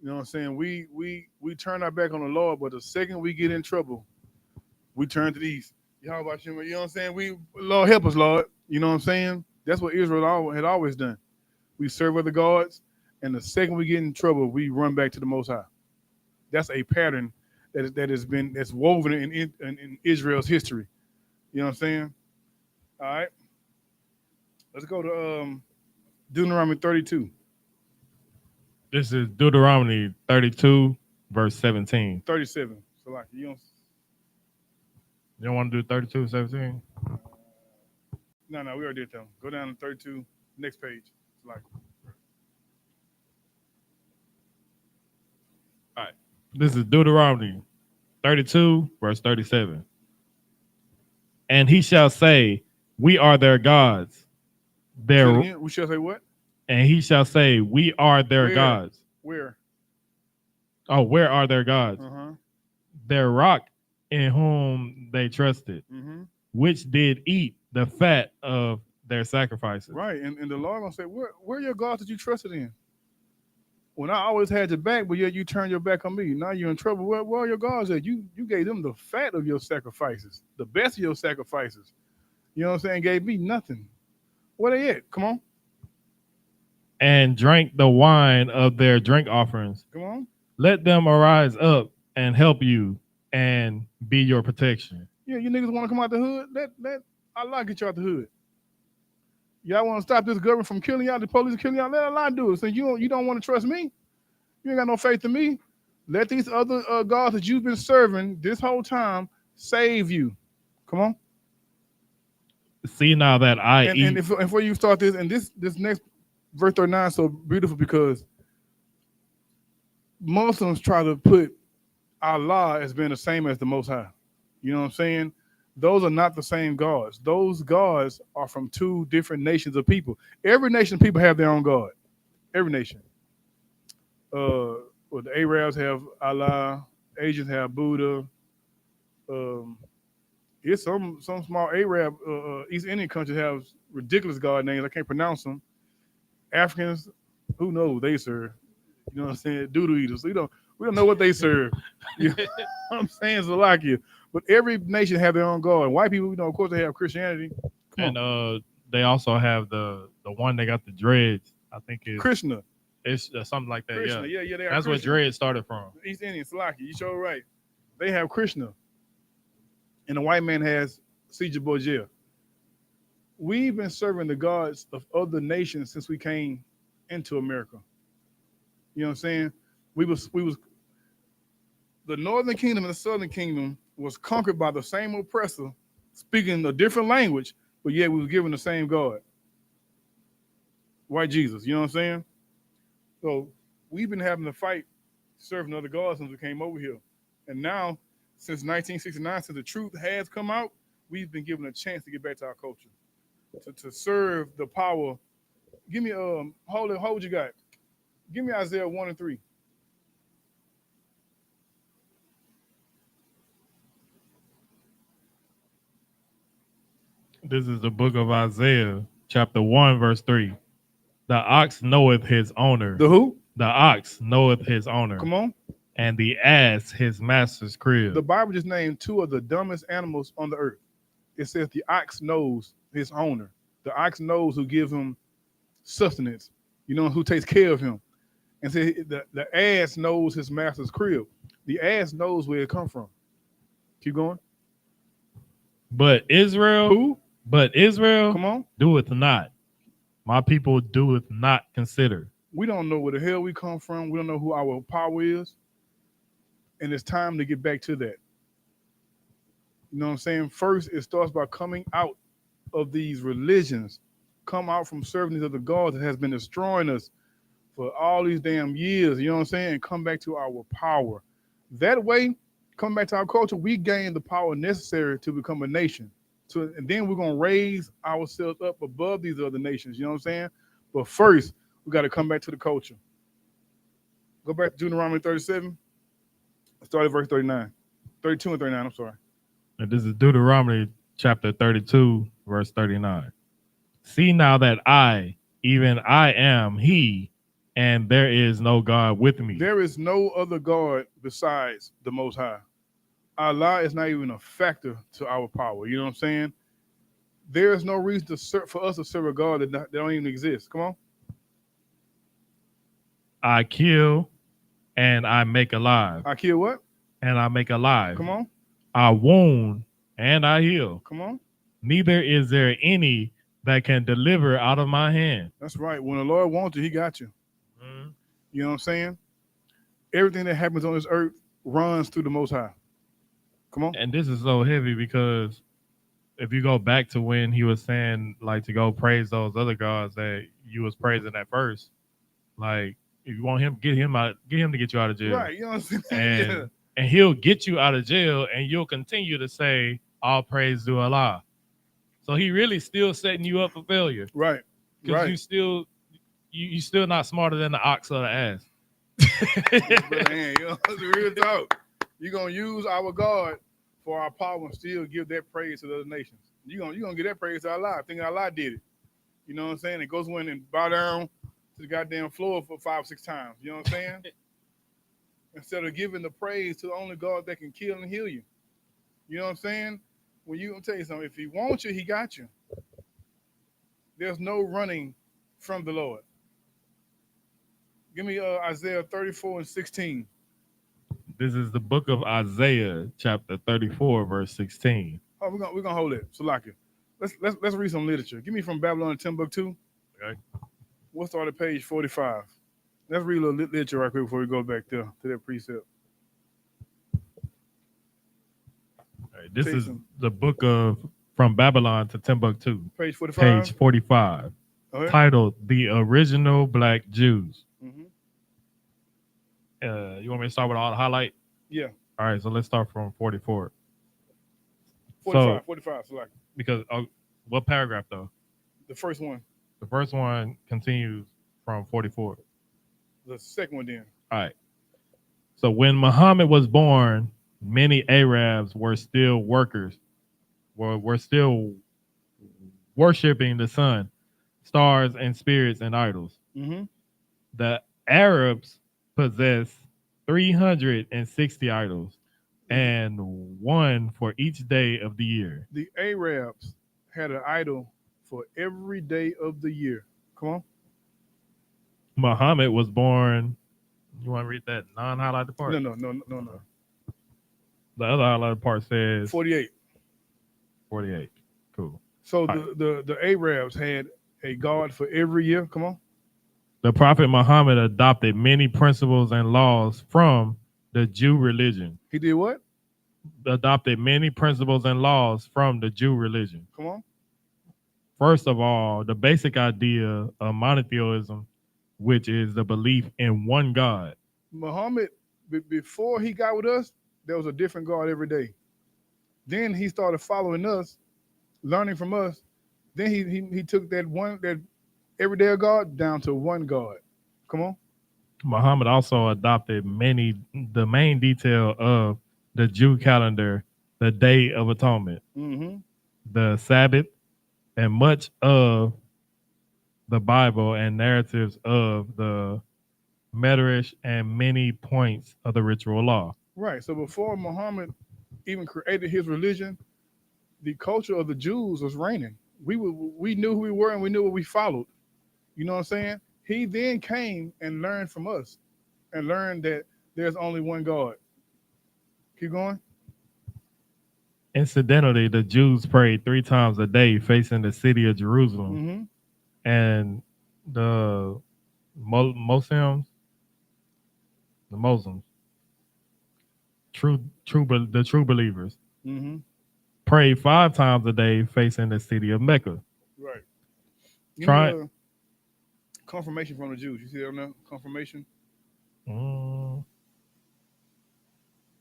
You know what I'm saying? We turn our back on the Lord, but the second we get in trouble, we turn to these. You know what I'm saying? Lord help us, Lord. You know what I'm saying? That's what Israel had always done. We serve other gods, and the second we get in trouble, we run back to the Most High. That's a pattern that's woven in Israel's history. You know what I'm saying? All right. Let's go to Deuteronomy 32. This is Deuteronomy 32, verse 17. 37. So like You don't want to do 32, 17? No, we already did that. Go down to 32, next page. Like All right. This is Deuteronomy 32, verse 37. And he shall say, "We are their gods." we shall say what? And he shall say, "We are their gods." Where? Oh, where are their gods? Uh-huh. Their rock in whom they trusted, Mm-hmm. which did eat the fat of their sacrifices. Right. And the Lord gonna say, where are your gods that you trusted in? When I always had your back, but yet you turned your back on me. Now you're in trouble. Where are your gods at? You gave them the fat of your sacrifices, the best of your sacrifices. You know what I'm saying? Gave me nothing. Where they at? Come on. And drank the wine of their drink offerings. Come on. Let them arise up and help you and be your protection. Yeah, you niggas want to come out the hood? Let Allah get you out the hood. Y'all want to stop this government from killing y'all, the police killing y'all? Let Allah do it. So you don't want to trust me? You ain't got no faith in me? Let these other gods that you've been serving this whole time save you. Come on. See now that I eat. And before you start this, and this next verse 39 is so beautiful because Muslims try to put Allah as being the same as the Most High. You know what I'm saying? Those are not the same gods. Those gods are from two different nations of people. Every nation of people have their own God. Every nation. The Arabs have Allah. Asians have Buddha. It's some small Arab East Indian countries have ridiculous god names. I can't pronounce them. Africans, who knows they serve? You know what I'm saying? Doodle eaters. We don't know what they serve. You know what I'm saying? Slovakia. But every nation have their own god. And white people, of course, they have Christianity. Come And on, they also have the one they got the dreads. I think Krishna. it's something like that. Krishna. Yeah, Yeah, they are that's where Krishna. dread started from. East Indian, Slovakia. You sure right. They have Krishna. And the white man has Caesar Borgia. We've been serving the gods of other nations since we came into America. You know what I'm saying? We was the northern kingdom and the southern kingdom was conquered by the same oppressor, speaking a different language, but yet we was given the same God, white Jesus. You know what I'm saying? So we've been having to fight serving other gods since we came over here, and now since 1969, since the truth has come out, we've been given a chance to get back to our culture, to serve the power. Give me hold it, hold you got. Give me Isaiah 1 and 3. This is the book of Isaiah, chapter 1, verse 3. The ox knoweth his owner. The who? The ox knoweth his owner, Come on. and the ass his master's crib. The Bible just named two of the dumbest animals on the earth. It says the ox knows his owner. The ox knows who gives him sustenance. You know, who takes care of him. And say the ass knows his master's crib. The ass knows where it come from. Keep going. But Israel, Who? but Israel Come on. doeth not. My people doeth not consider. We don't know where the hell we come from. We don't know who our power is. And it's time to get back to that. You know what I'm saying? First, it starts by coming out of these religions. Come out from serving these other gods that has been destroying us for all these damn years. You know what I'm saying? And come back to our power. That way, come back to our culture, we gain the power necessary to become a nation. So, and then we're going to raise ourselves up above these other nations. You know what I'm saying? But first, we got to come back to the culture. Go back to Deuteronomy 37. Start at verse 39. 32 and 39, I'm sorry. And this is Deuteronomy chapter 32, verse 39. See now that I, even I am he, and there is no God with me. There is no other God besides the Most High. Allah is not even a factor to our power. You know what I'm saying? There is no reason for us to serve a God that don't even exist. Come on. I kill and I make alive. I kill what? And I make alive. Come on. I wound and I heal. Come on. Neither is there any that can deliver out of my hand. That's right. When the Lord wants you, he got you. Mm-hmm. You know what I'm saying? Everything that happens on this earth runs through the Most High. Come on. And this is so heavy because if you go back to when he was saying like to go praise those other gods that you was praising at first, like if you want him, get him to get you out of jail. Right. You know what I'm saying? And Yeah. and he'll get you out of jail and you'll continue to say all praise to Allah. So he really still setting you up for failure. Right. Because Right. you still not smarter than the ox or the ass. But, man, you know, it's a real talk. You're gonna use our God for our power and still give that praise to the other nations. You're gonna give that praise to Allah. Think Allah did it. You know what I'm saying? It goes in and bow down to the goddamn floor for 5 or 6 times. You know what I'm saying? Instead of giving the praise to the only God that can kill and heal you. You know what I'm saying? When I'm tell you something, if he wants you, he got you. There's no running from the Lord. Give me Isaiah 34 and 16. This is the book of Isaiah, chapter 34, verse 16. Oh, we're gonna hold it. Salaka. Let's read some literature. Give me from Babylon and Timbuktu. Okay. We'll start at page 45. Let's read a little literature right quick before we go back there to that precept. All right, this is the book of From Babylon to Timbuktu. Page 45. Page 45. Okay. Titled The Original Black Jews. Mm-hmm. You want me to start with all the highlight? Yeah. All right, so let's start from 44. 45, Salaka. Because what paragraph though? The first one. The first one continues from 44. The second one then. All right. So when Muhammad was born, many Arabs were still workers were still worshiping the sun, stars, and spirits and idols. Mm-hmm. The Arabs possessed 360 idols and one for each day of the year. The Arabs had an idol for every day of the year. Come on. Muhammad was born. You want to read that non-highlighted part? No. The other highlighted part says 48. 48. Cool. So All right. the Arabs had a god for every year. Come on. The Prophet Muhammad adopted many principles and laws from the Jew religion. He did what? Adopted many principles and laws from the Jew religion. Come on. First of all, the basic idea of monotheism, which is the belief in one God. Muhammad, before he got with us, there was a different God every day. Then he started following us, learning from us. Then he took that everyday God down to one God. Come on. Muhammad also adopted the main detail of the Jew calendar, the Day of Atonement, Mm-hmm. the Sabbath, and much of the Bible and narratives of the Medrash and many points of the ritual law. Right. So before Muhammad even created his religion, the culture of the Jews was reigning. We knew who we were and we knew what we followed. You know what I'm saying? He then came and learned from us and learned that there's only one God. Keep going. Incidentally, the Jews prayed 3 times a day facing the city of Jerusalem, Mm-hmm. and the Muslims, the Muslims, the true believers, Mm-hmm. prayed 5 times a day facing the city of Mecca. Right. Give me Try. a confirmation from the Jews. You see that now? Confirmation. Mm,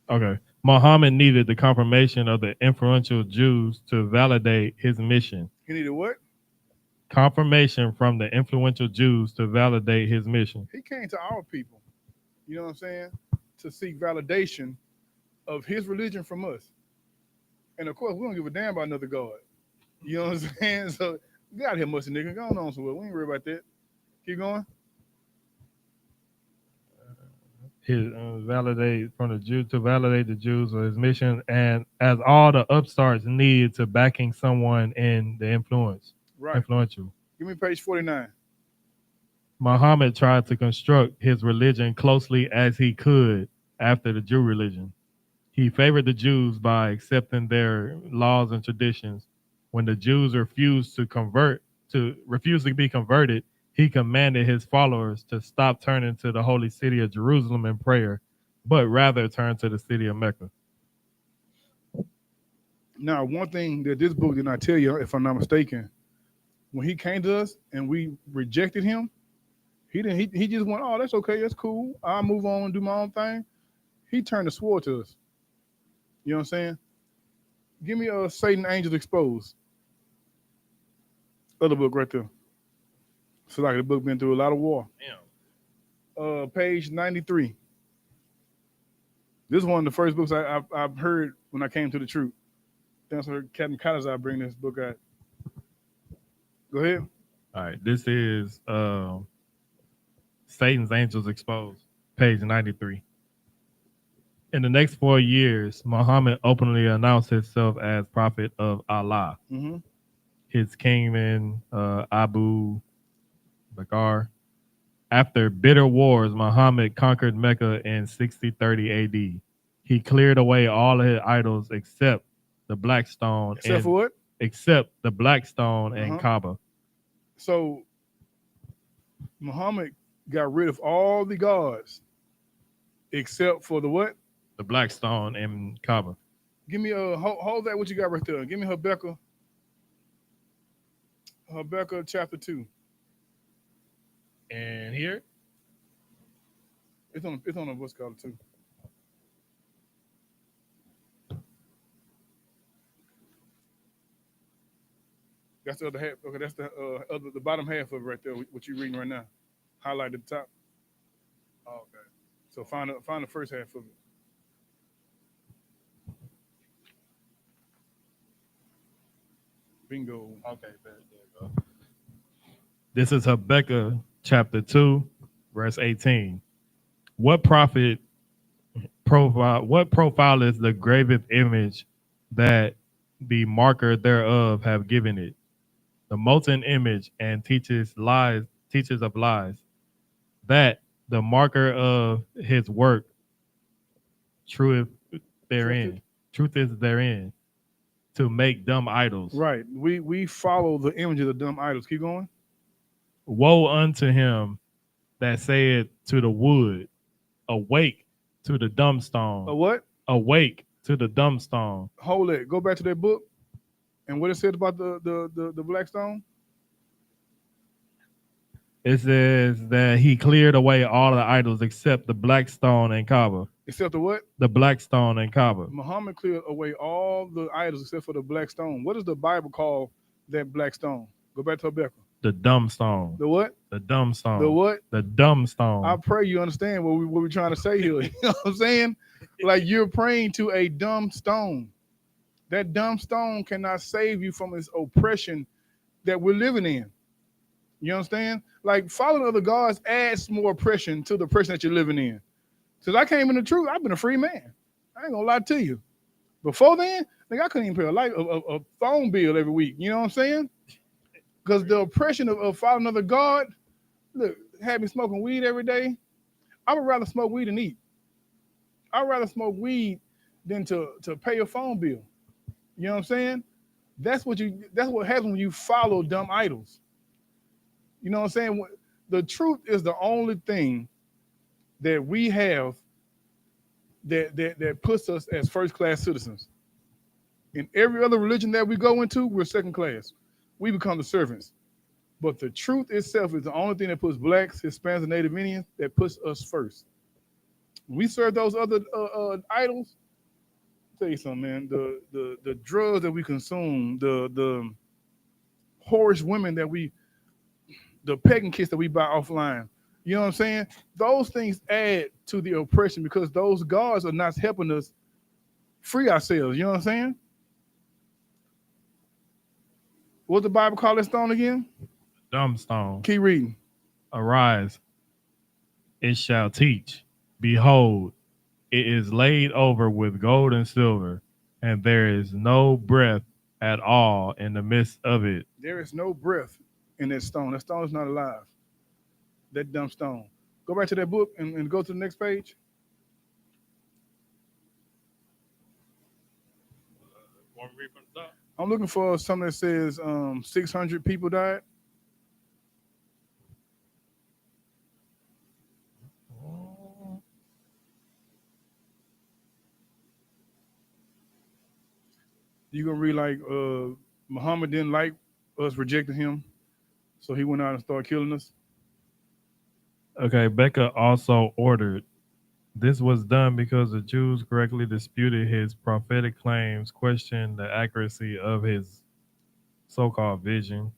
okay. Muhammad needed the confirmation of the influential Jews to validate his mission. He needed what? Confirmation from the influential Jews to validate his mission. He came to our people. You know what I'm saying? To seek validation of his religion from us. And of course, we don't give a damn about another God. You know what I'm saying? So get out of here, musty nigga. Go on somewhere. We ain't worried about that. Keep going. His validate from the Jew to validate the Jews of his mission, and as all the upstarts needed to backing someone in the Right. influential. Give me page 49. Muhammad tried to construct his religion closely as he could after the Jew religion. He favored the Jews by accepting their laws and traditions. When the Jews refused to be converted, he commanded his followers to stop turning to the holy city of Jerusalem in prayer, but rather turn to the city of Mecca. Now, one thing that this book did not tell you, if I'm not mistaken, when he came to us and we rejected him, he didn't. He just went, "Oh, that's okay. That's cool. I'll move on and do my own thing." He turned the sword to us. You know what I'm saying? Give me a Satan Angels Exposed. Other book right there. So like the book been through a lot of war. Page 93. This is one of the first books I've heard when I came to the truth. Thanks for Captain Kaiser bring this book out. Go ahead. All right, this is Satan's Angels Exposed, page 93. In the next 4 years, Muhammad openly announced himself as prophet of Allah. Mm-hmm. His kingman, Abu Bakr. After bitter wars, Muhammad conquered Mecca in 6030 AD. He cleared away all of his idols except the black stone Except for what? Except the black stone and Uh-huh. Kaaba. So Muhammad got rid of all the gods except for the what? The black stone and Kaaba. Give me a hold that what you got right there. Give me Habakkuk chapter 2. And here, It's on a what's called 2. That's the other half. Okay, that's the bottom half of it right there. What you reading right now? Highlight at the top. Oh, okay. So find the first half of it. Bingo. Okay, there you go. This is Habakkuk chapter 2, verse 18. What prophet what profile is the graven image that the marker thereof have given it? The molten image and teaches of lies. That the marker of his work, truth therein, truth is therein, to make dumb idols. Right. We follow the images of dumb idols. Keep going. Woe unto him that saith to the wood, awake to the dumb stone. A what? Awake to the dumb stone. Hold it. Go back to that book and what it said about the black stone. It says that he cleared away all the idols except the black stone and Kaaba. Except the what? The black stone and Kaaba. Muhammad cleared away all the idols except for the black stone. What does the Bible call that black stone? Go back to Habakkuk. The dumb stone. The what? The dumb stone. The what? The dumb stone. I pray you understand what we're trying to say here. You know what I'm saying? Like you're praying to a dumb stone. That dumb stone cannot save you from its oppression that we're living in. You understand? Like following other gods adds more oppression to the oppression that you're living in. Since I came in the truth, I've been a free man. I ain't gonna lie to you. Before then, like I couldn't even pay a phone bill every week. You know what I'm saying? Because the oppression of following another god, look, had me smoking weed every day. I would rather smoke weed than eat. I'd rather smoke weed than to pay your phone bill. You know what I'm saying? That's what happens when you follow dumb idols. You know what I'm saying? The truth is the only thing that we have that puts us as first class citizens. In every other religion that we go into, we're second class. We become the servants. But the truth itself is the only thing that puts blacks, Hispanics, and Native Indians that puts us first. When we serve those other idols, I'll tell you something, man. The drugs that we consume, the whorish women the pegging kits that we buy offline. You know what I'm saying? Those things add to the oppression because those gods are not helping us free ourselves. You know what I'm saying? What the Bible call that stone again? Dumb stone. Keep reading. Arise, it shall teach. Behold, it is laid over with gold and silver, and there is no breath at all in the midst of it. There is no breath in that stone. That stone is not alive. That dumb stone. Go back to that book and go to the next page. I'm looking for something that says 600 people died. You're going to read like Muhammad didn't like us rejecting him, so he went out and started killing us. Okay, Becca also ordered. This was done because the Jews correctly disputed his prophetic claims, questioned the accuracy of his so-called vision.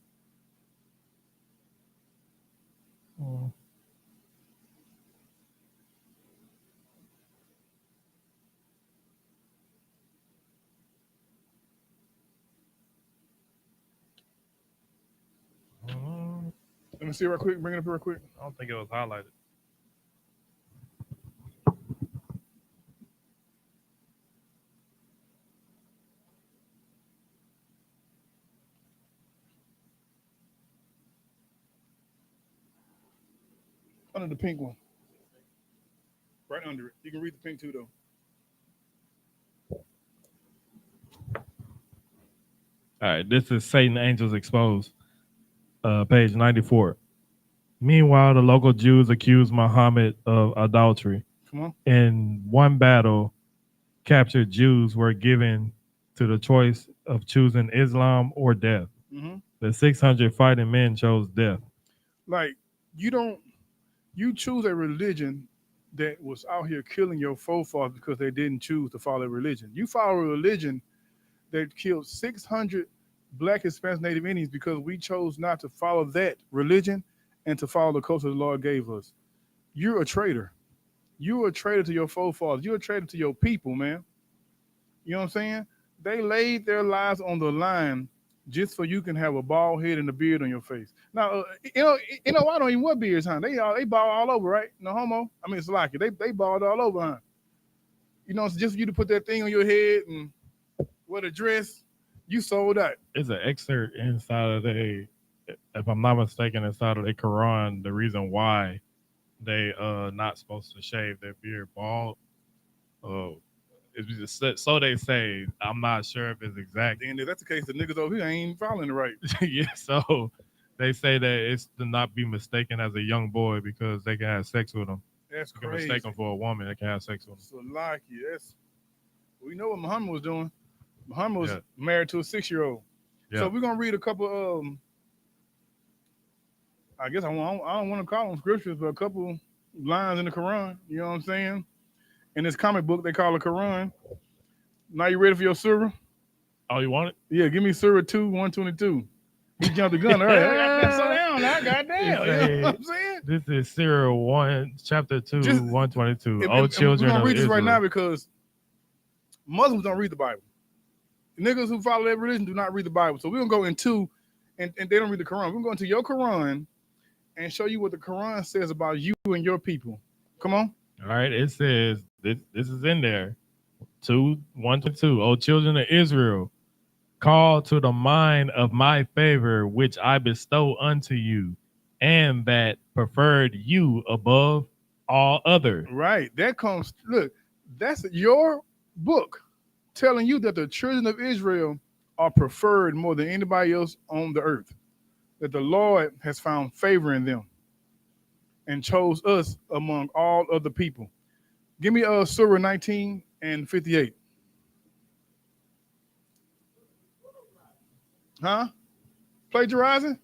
Let me see real quick. Bring it up real quick. I don't think it was highlighted. Under the pink one. Right under it. You can read the pink too, though. All right, this is Satan Angels Exposed, page 94. Meanwhile, the local Jews accused Muhammad of adultery. Come on. In one battle, captured Jews were given to the choice of choosing Islam or death. Mm-hmm. The 600 fighting men chose death. Like, you choose a religion that was out here killing your forefathers because they didn't choose to follow a religion. You follow a religion that killed 600 Black, Hispanic, Native Indians because we chose not to follow that religion and to follow the culture the Lord gave us. You're a traitor. You're a traitor to your forefathers. You're a traitor to your people, man. You know what I'm saying? They laid their lives on the line just so you can have a bald head and a beard on your face. Now, you know, I don't even wear beards, huh? They bald all over, right? No homo. I mean, it's like it. They bald all over, huh? You know, it's just for you to put that thing on your head and wear the dress. You sold out. It's an excerpt inside of if I'm not mistaken, inside of the Quran, the reason why they not supposed to shave their beard bald. Uh, it's just, so they say. I'm not sure if it's exact. And if that's the case, the niggas over here ain't following it right. Yeah, so they say that it's to not be mistaken as a young boy because they can have sex with them. That's You can crazy. mistake them for a woman. They can have sex with them. So like that's we know what Muhammad was doing. Muhammad was Yeah, married to a 6-year-old. So yeah. we're gonna read a couple. I guess I don't want to call them scriptures, but a couple lines in the Quran. You know what I'm saying? In this comic book they call the Quran. Now you ready for your surah? Oh, you want it? Yeah, give me surah 2:122. You jumped the gun. All right, I got slow down. I got down. You know what I'm saying? This is Surah 1, chapter 2, Just 122. and O we're children gonna of read this Israel. right now because Muslims don't read the Bible. Niggas who follow that religion do not read the Bible. So we're gonna go into and they don't read the Quran. We're gonna go into your Quran and show you what the Quran says about you and your people. Come on. All right, it says this is in there. 122. O children of Israel, call to the mind of my favor which I bestow unto you, and that preferred you above all other. Right. That comes look, that's your book telling you that the children of Israel are preferred more than anybody else on the earth. That the Lord has found favor in them and chose us among all other people. Give me Surah 19 and 58. Huh? Plagiarizing?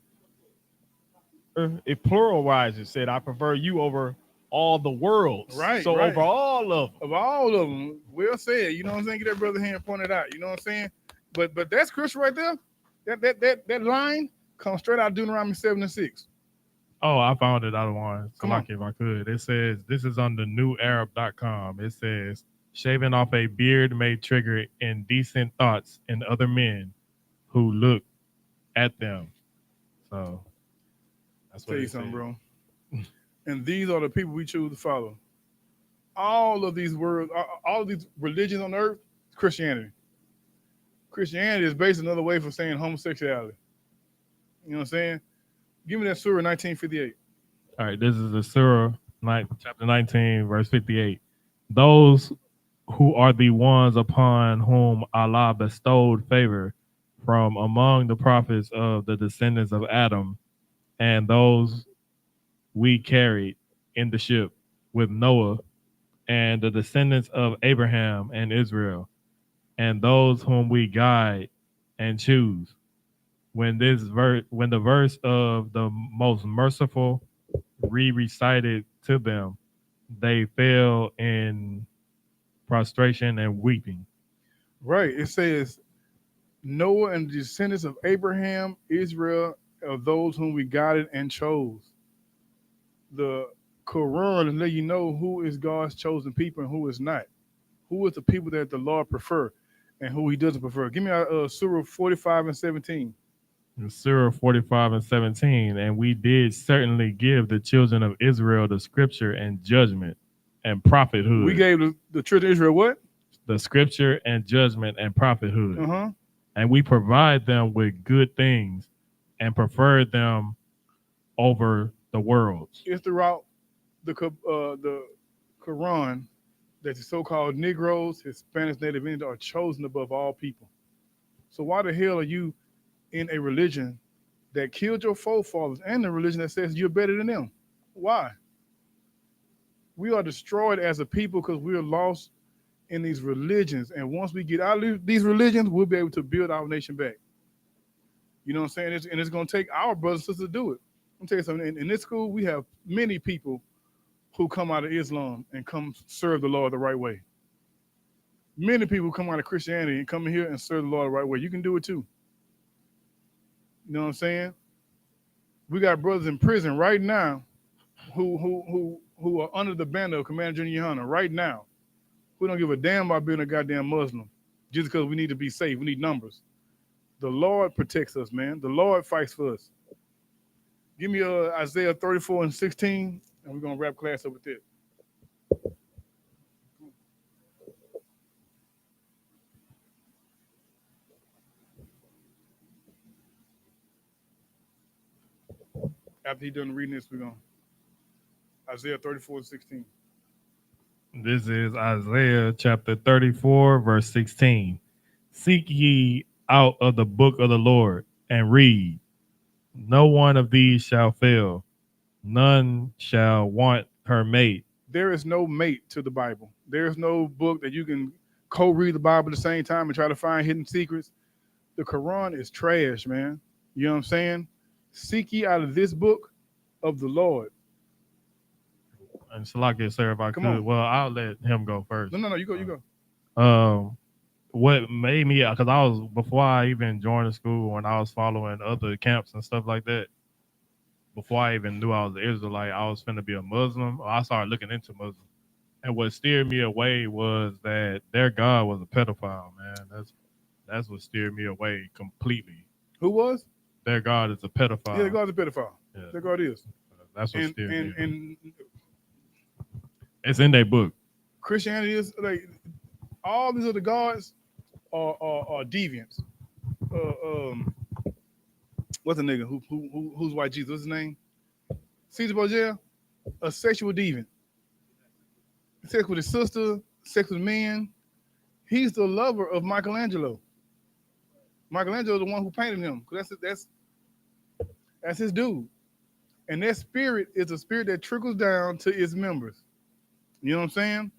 It pluralized. Said, I prefer you over all the worlds. Right, So right. over all of them. Of all of them, well said. You know what I'm saying? Get that brother hand pointed out. You know what I'm saying? But that scripture right there, that line comes straight out of Deuteronomy 7 and 6. Oh, I found it out of one. Come on. If I could. It says, this is on the newarab.com. It says, shaving off a beard may trigger indecent thoughts in other men who look at them. So that's what Tell you it something, says. bro. And these are the people we choose to follow. All of these words, all of these religions on earth, Christianity. Christianity is basically another way for saying homosexuality. You know what I'm saying? Give me that Surah 1958. All right, this is the Surah, chapter 19, verse 58. Those who are the ones upon whom Allah bestowed favor from among the prophets of the descendants of Adam, and those we carried in the ship with Noah, and the descendants of Abraham and Israel, and those whom we guide and choose. When the verse of the most merciful recited to them, they fell in prostration and weeping. Right. It says, Noah and the descendants of Abraham, Israel, of those whom we guided and chose. The Quran let you know who is God's chosen people and who is not. Who is the people that the Lord prefer and who he doesn't prefer. Give me Surah 45 and 17. In Surah 45 and 17, and we did certainly give the children of Israel the scripture and judgment and prophethood. We gave the children of Israel what? The scripture and judgment and prophethood. Uh-huh. And we provide them with good things and preferred them over the worlds. It's throughout the Quran that the so-called Negroes, Hispanics, Native Indians are chosen above all people. So why the hell are you in a religion that killed your forefathers and a religion that says you're better than them? Why? We are destroyed as a people because we are lost in these religions. And once we get out of these religions, we'll be able to build our nation back. You know what I'm saying? It's going to take our brothers and sisters to do it. I'm tell you something. In this school, we have many people who come out of Islam and come serve the Lord the right way. Many people come out of Christianity and come in here and serve the Lord the right way. You can do it too. You know what I'm saying? We got brothers in prison right now who are under the banner of Commander General YAHANNA right now. We don't give a damn about being a goddamn Muslim just because we need to be safe. We need numbers. The Lord protects us, man. The Lord fights for us. Give me Isaiah 34 and 16, and we're gonna wrap class up with it. After he done reading this, we're gonna Isaiah 34 and 16. This is Isaiah chapter 34, verse 16. Seek ye out of the book of the Lord and read. No one of these shall fail, none shall want her mate. There is no mate to the Bible. There is no book that you can co-read the Bible at the same time and try to find hidden secrets. The Quran is trash, man. You know what I'm saying? Seek ye out of this book of the Lord. And Salaki, sir, if I Come could, on. well, I'll let him go first. No, you go, you go. What made me, because I was, before I even joined the school, when I was following other camps and stuff like that, before I even knew I was an Israelite, I was finna be a Muslim. I started looking into Muslim. And what steered me away was that their God was a pedophile, man. That's what steered me away completely. Who was? Their God is a pedophile. Yeah, God's a pedophile. Yeah. Their God is. That's what steered me away. And It's in their book. Christianity is like all these other gods are deviants. What's the nigga who's white Jesus? What's his name? Caesar Borgia, a sexual deviant. Sex with his sister, sex with men. He's the lover of Michelangelo. Michelangelo is the one who painted him. That's his dude. And that spirit is a spirit that trickles down to its members. You know what I'm saying?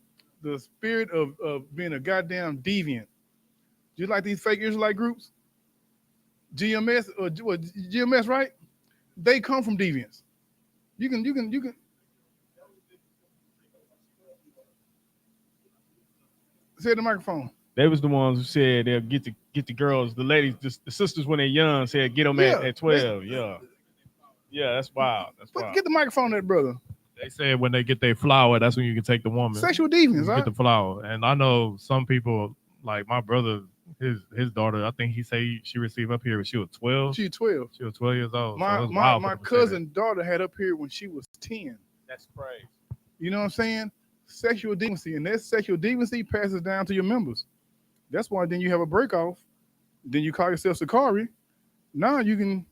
The spirit of being a goddamn deviant. Just like these fake Israelite groups, GMS or what, GMS, right? They come from deviants. You can. Say the microphone. They was the ones who said they'll get the girls, the ladies, the sisters when they're young. Said get them at 12. Yeah, that's wild. That's wild. Get the microphone, there, brother. They said when they get their flower, that's when you can take the woman. Sexual deviants, right? Get the flower. And I know some people, like my brother, his daughter, I think he say she received up here when she was 12. She's 12. She was 12 years old. My cousin's daughter had up here when she was 10. That's crazy. You know what I'm saying? Sexual deviancy, and that sexual deviancy passes down to your members. That's why then you have a break off. Then you call yourself Sakari. Now you can,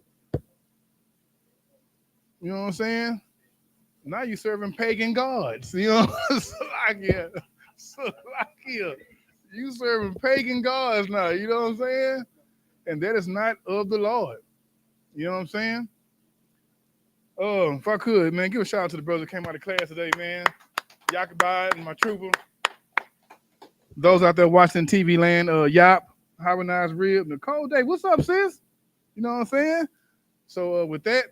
you know what I'm saying? Now you serving pagan gods. You know, Salakia. You serving pagan gods now. You know what I'm saying? And that is not of the Lord. You know what I'm saying? Oh, if I could, man, give a shout out to the brother that came out of class today, man. YAHANNA and my trooper. Those out there watching TV land, Yop, Harvard Rib, Nicole Day. What's up, sis? You know what I'm saying? So with that,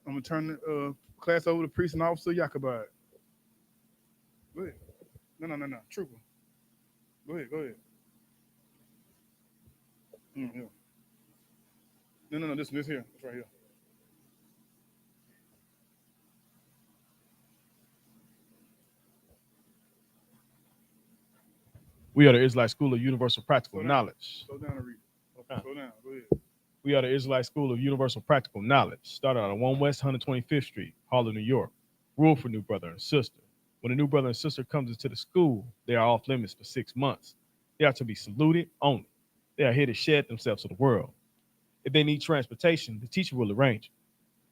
I'm gonna turn the class over to priest and officer YAHANNA. Go ahead. No. Trooper. Go ahead. Yeah. No. This here. It's right here. We are the Israelite School of Universal Practical Knowledge. Slow down and read. Okay. Slow down. Go ahead. We are the Israelite School of Universal Practical Knowledge. Started on 1 West 125th Street, Harlem, New York. Rule for new brother and sister. When a new brother and sister comes into the school, they are off limits for 6 months. They are to be saluted only. They are here to shed themselves to the world. If they need transportation, the teacher will arrange it.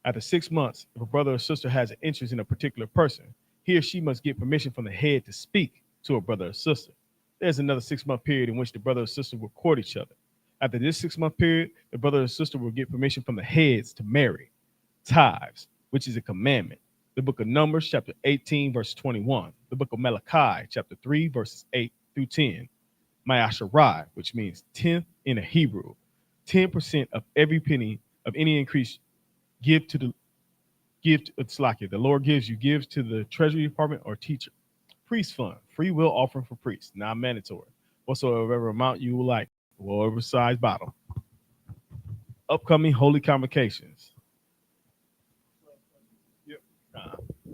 After 6 months, if a brother or sister has an interest in a particular person, he or she must get permission from the head to speak to a brother or sister. There's another 6-month period in which the brother or sister will court each other. After this 6-month period, the brother or sister will get permission from the heads to marry. Tithes, which is a commandment. The book of Numbers, chapter 18, verse 21. The book of Malachi, chapter 3, verses 8 through 10. Ma'asharai, which means 10th in a Hebrew. 10% of every penny of any increase give to Tzlaki. The Lord gives to the treasury department or teacher. Priest fund, free will offering for priests, non-mandatory. Whatsoever amount you would like, whatever size bottle. Upcoming holy convocations.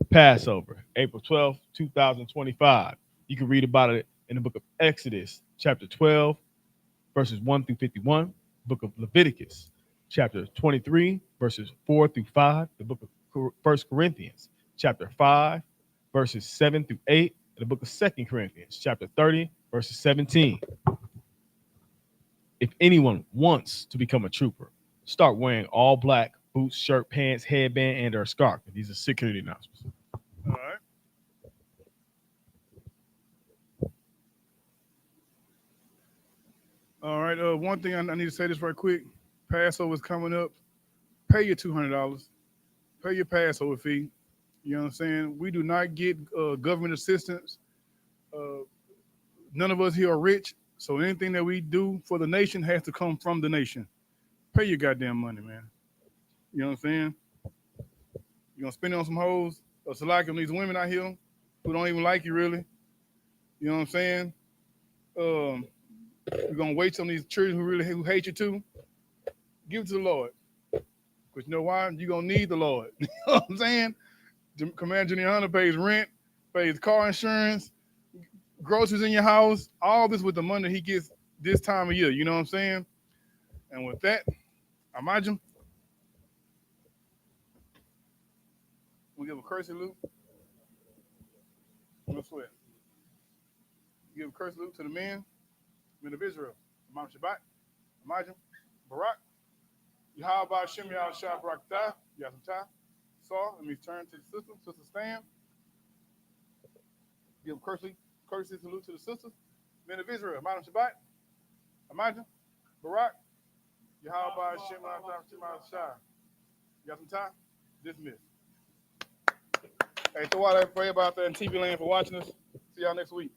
Passover, April 12th, 2025. You can read about it in the book of Exodus, chapter 12, verses 1 through 51. book of Leviticus, chapter 23, verses 4 through 5, the book of 1 Corinthians, chapter 5, verses 7 through 8, and the book of 2 Corinthians, chapter 30, verses 17. If anyone wants to become a trooper, start wearing all black, boots, shirt, pants, headband, and or scarf. These are security announcements. All right. All right. One thing I need to say this right quick. Passover is coming up. Pay your $200. Pay your Passover fee. You know what I'm saying? We do not get government assistance. None of us here are rich, so anything that we do for the nation has to come from the nation. Pay your goddamn money, man. You know what I'm saying? You're gonna spend it on some hoes or select on these women out here who don't even like you really. You know what I'm saying? Um, you're gonna wait on these children who hate you too. Give it to the Lord. Because you know why? You're gonna need the Lord. You know what I'm saying? Commander YAHANNA pays rent, pays car insurance, groceries in your house, all this with the money he gets this time of year. You know what I'm saying? And with that, I imagine we give a curse salute. No sweat. Give a curse salute to the men of Israel. Imam Shabbat, Imagine, Barak, Yahweh Shem Yahweh Shah Barak Ta, Yasantah, Saw. Let me turn to the sister. Sister stand. Give courtesy salute to the sisters. Men of Israel, Imam Shabbat, Imagine, Barak, Yahweh Shem Yahweh Shah, Yasantah, dismissed. Hey, throw out that pray about that in TV land for watching us. See y'all next week.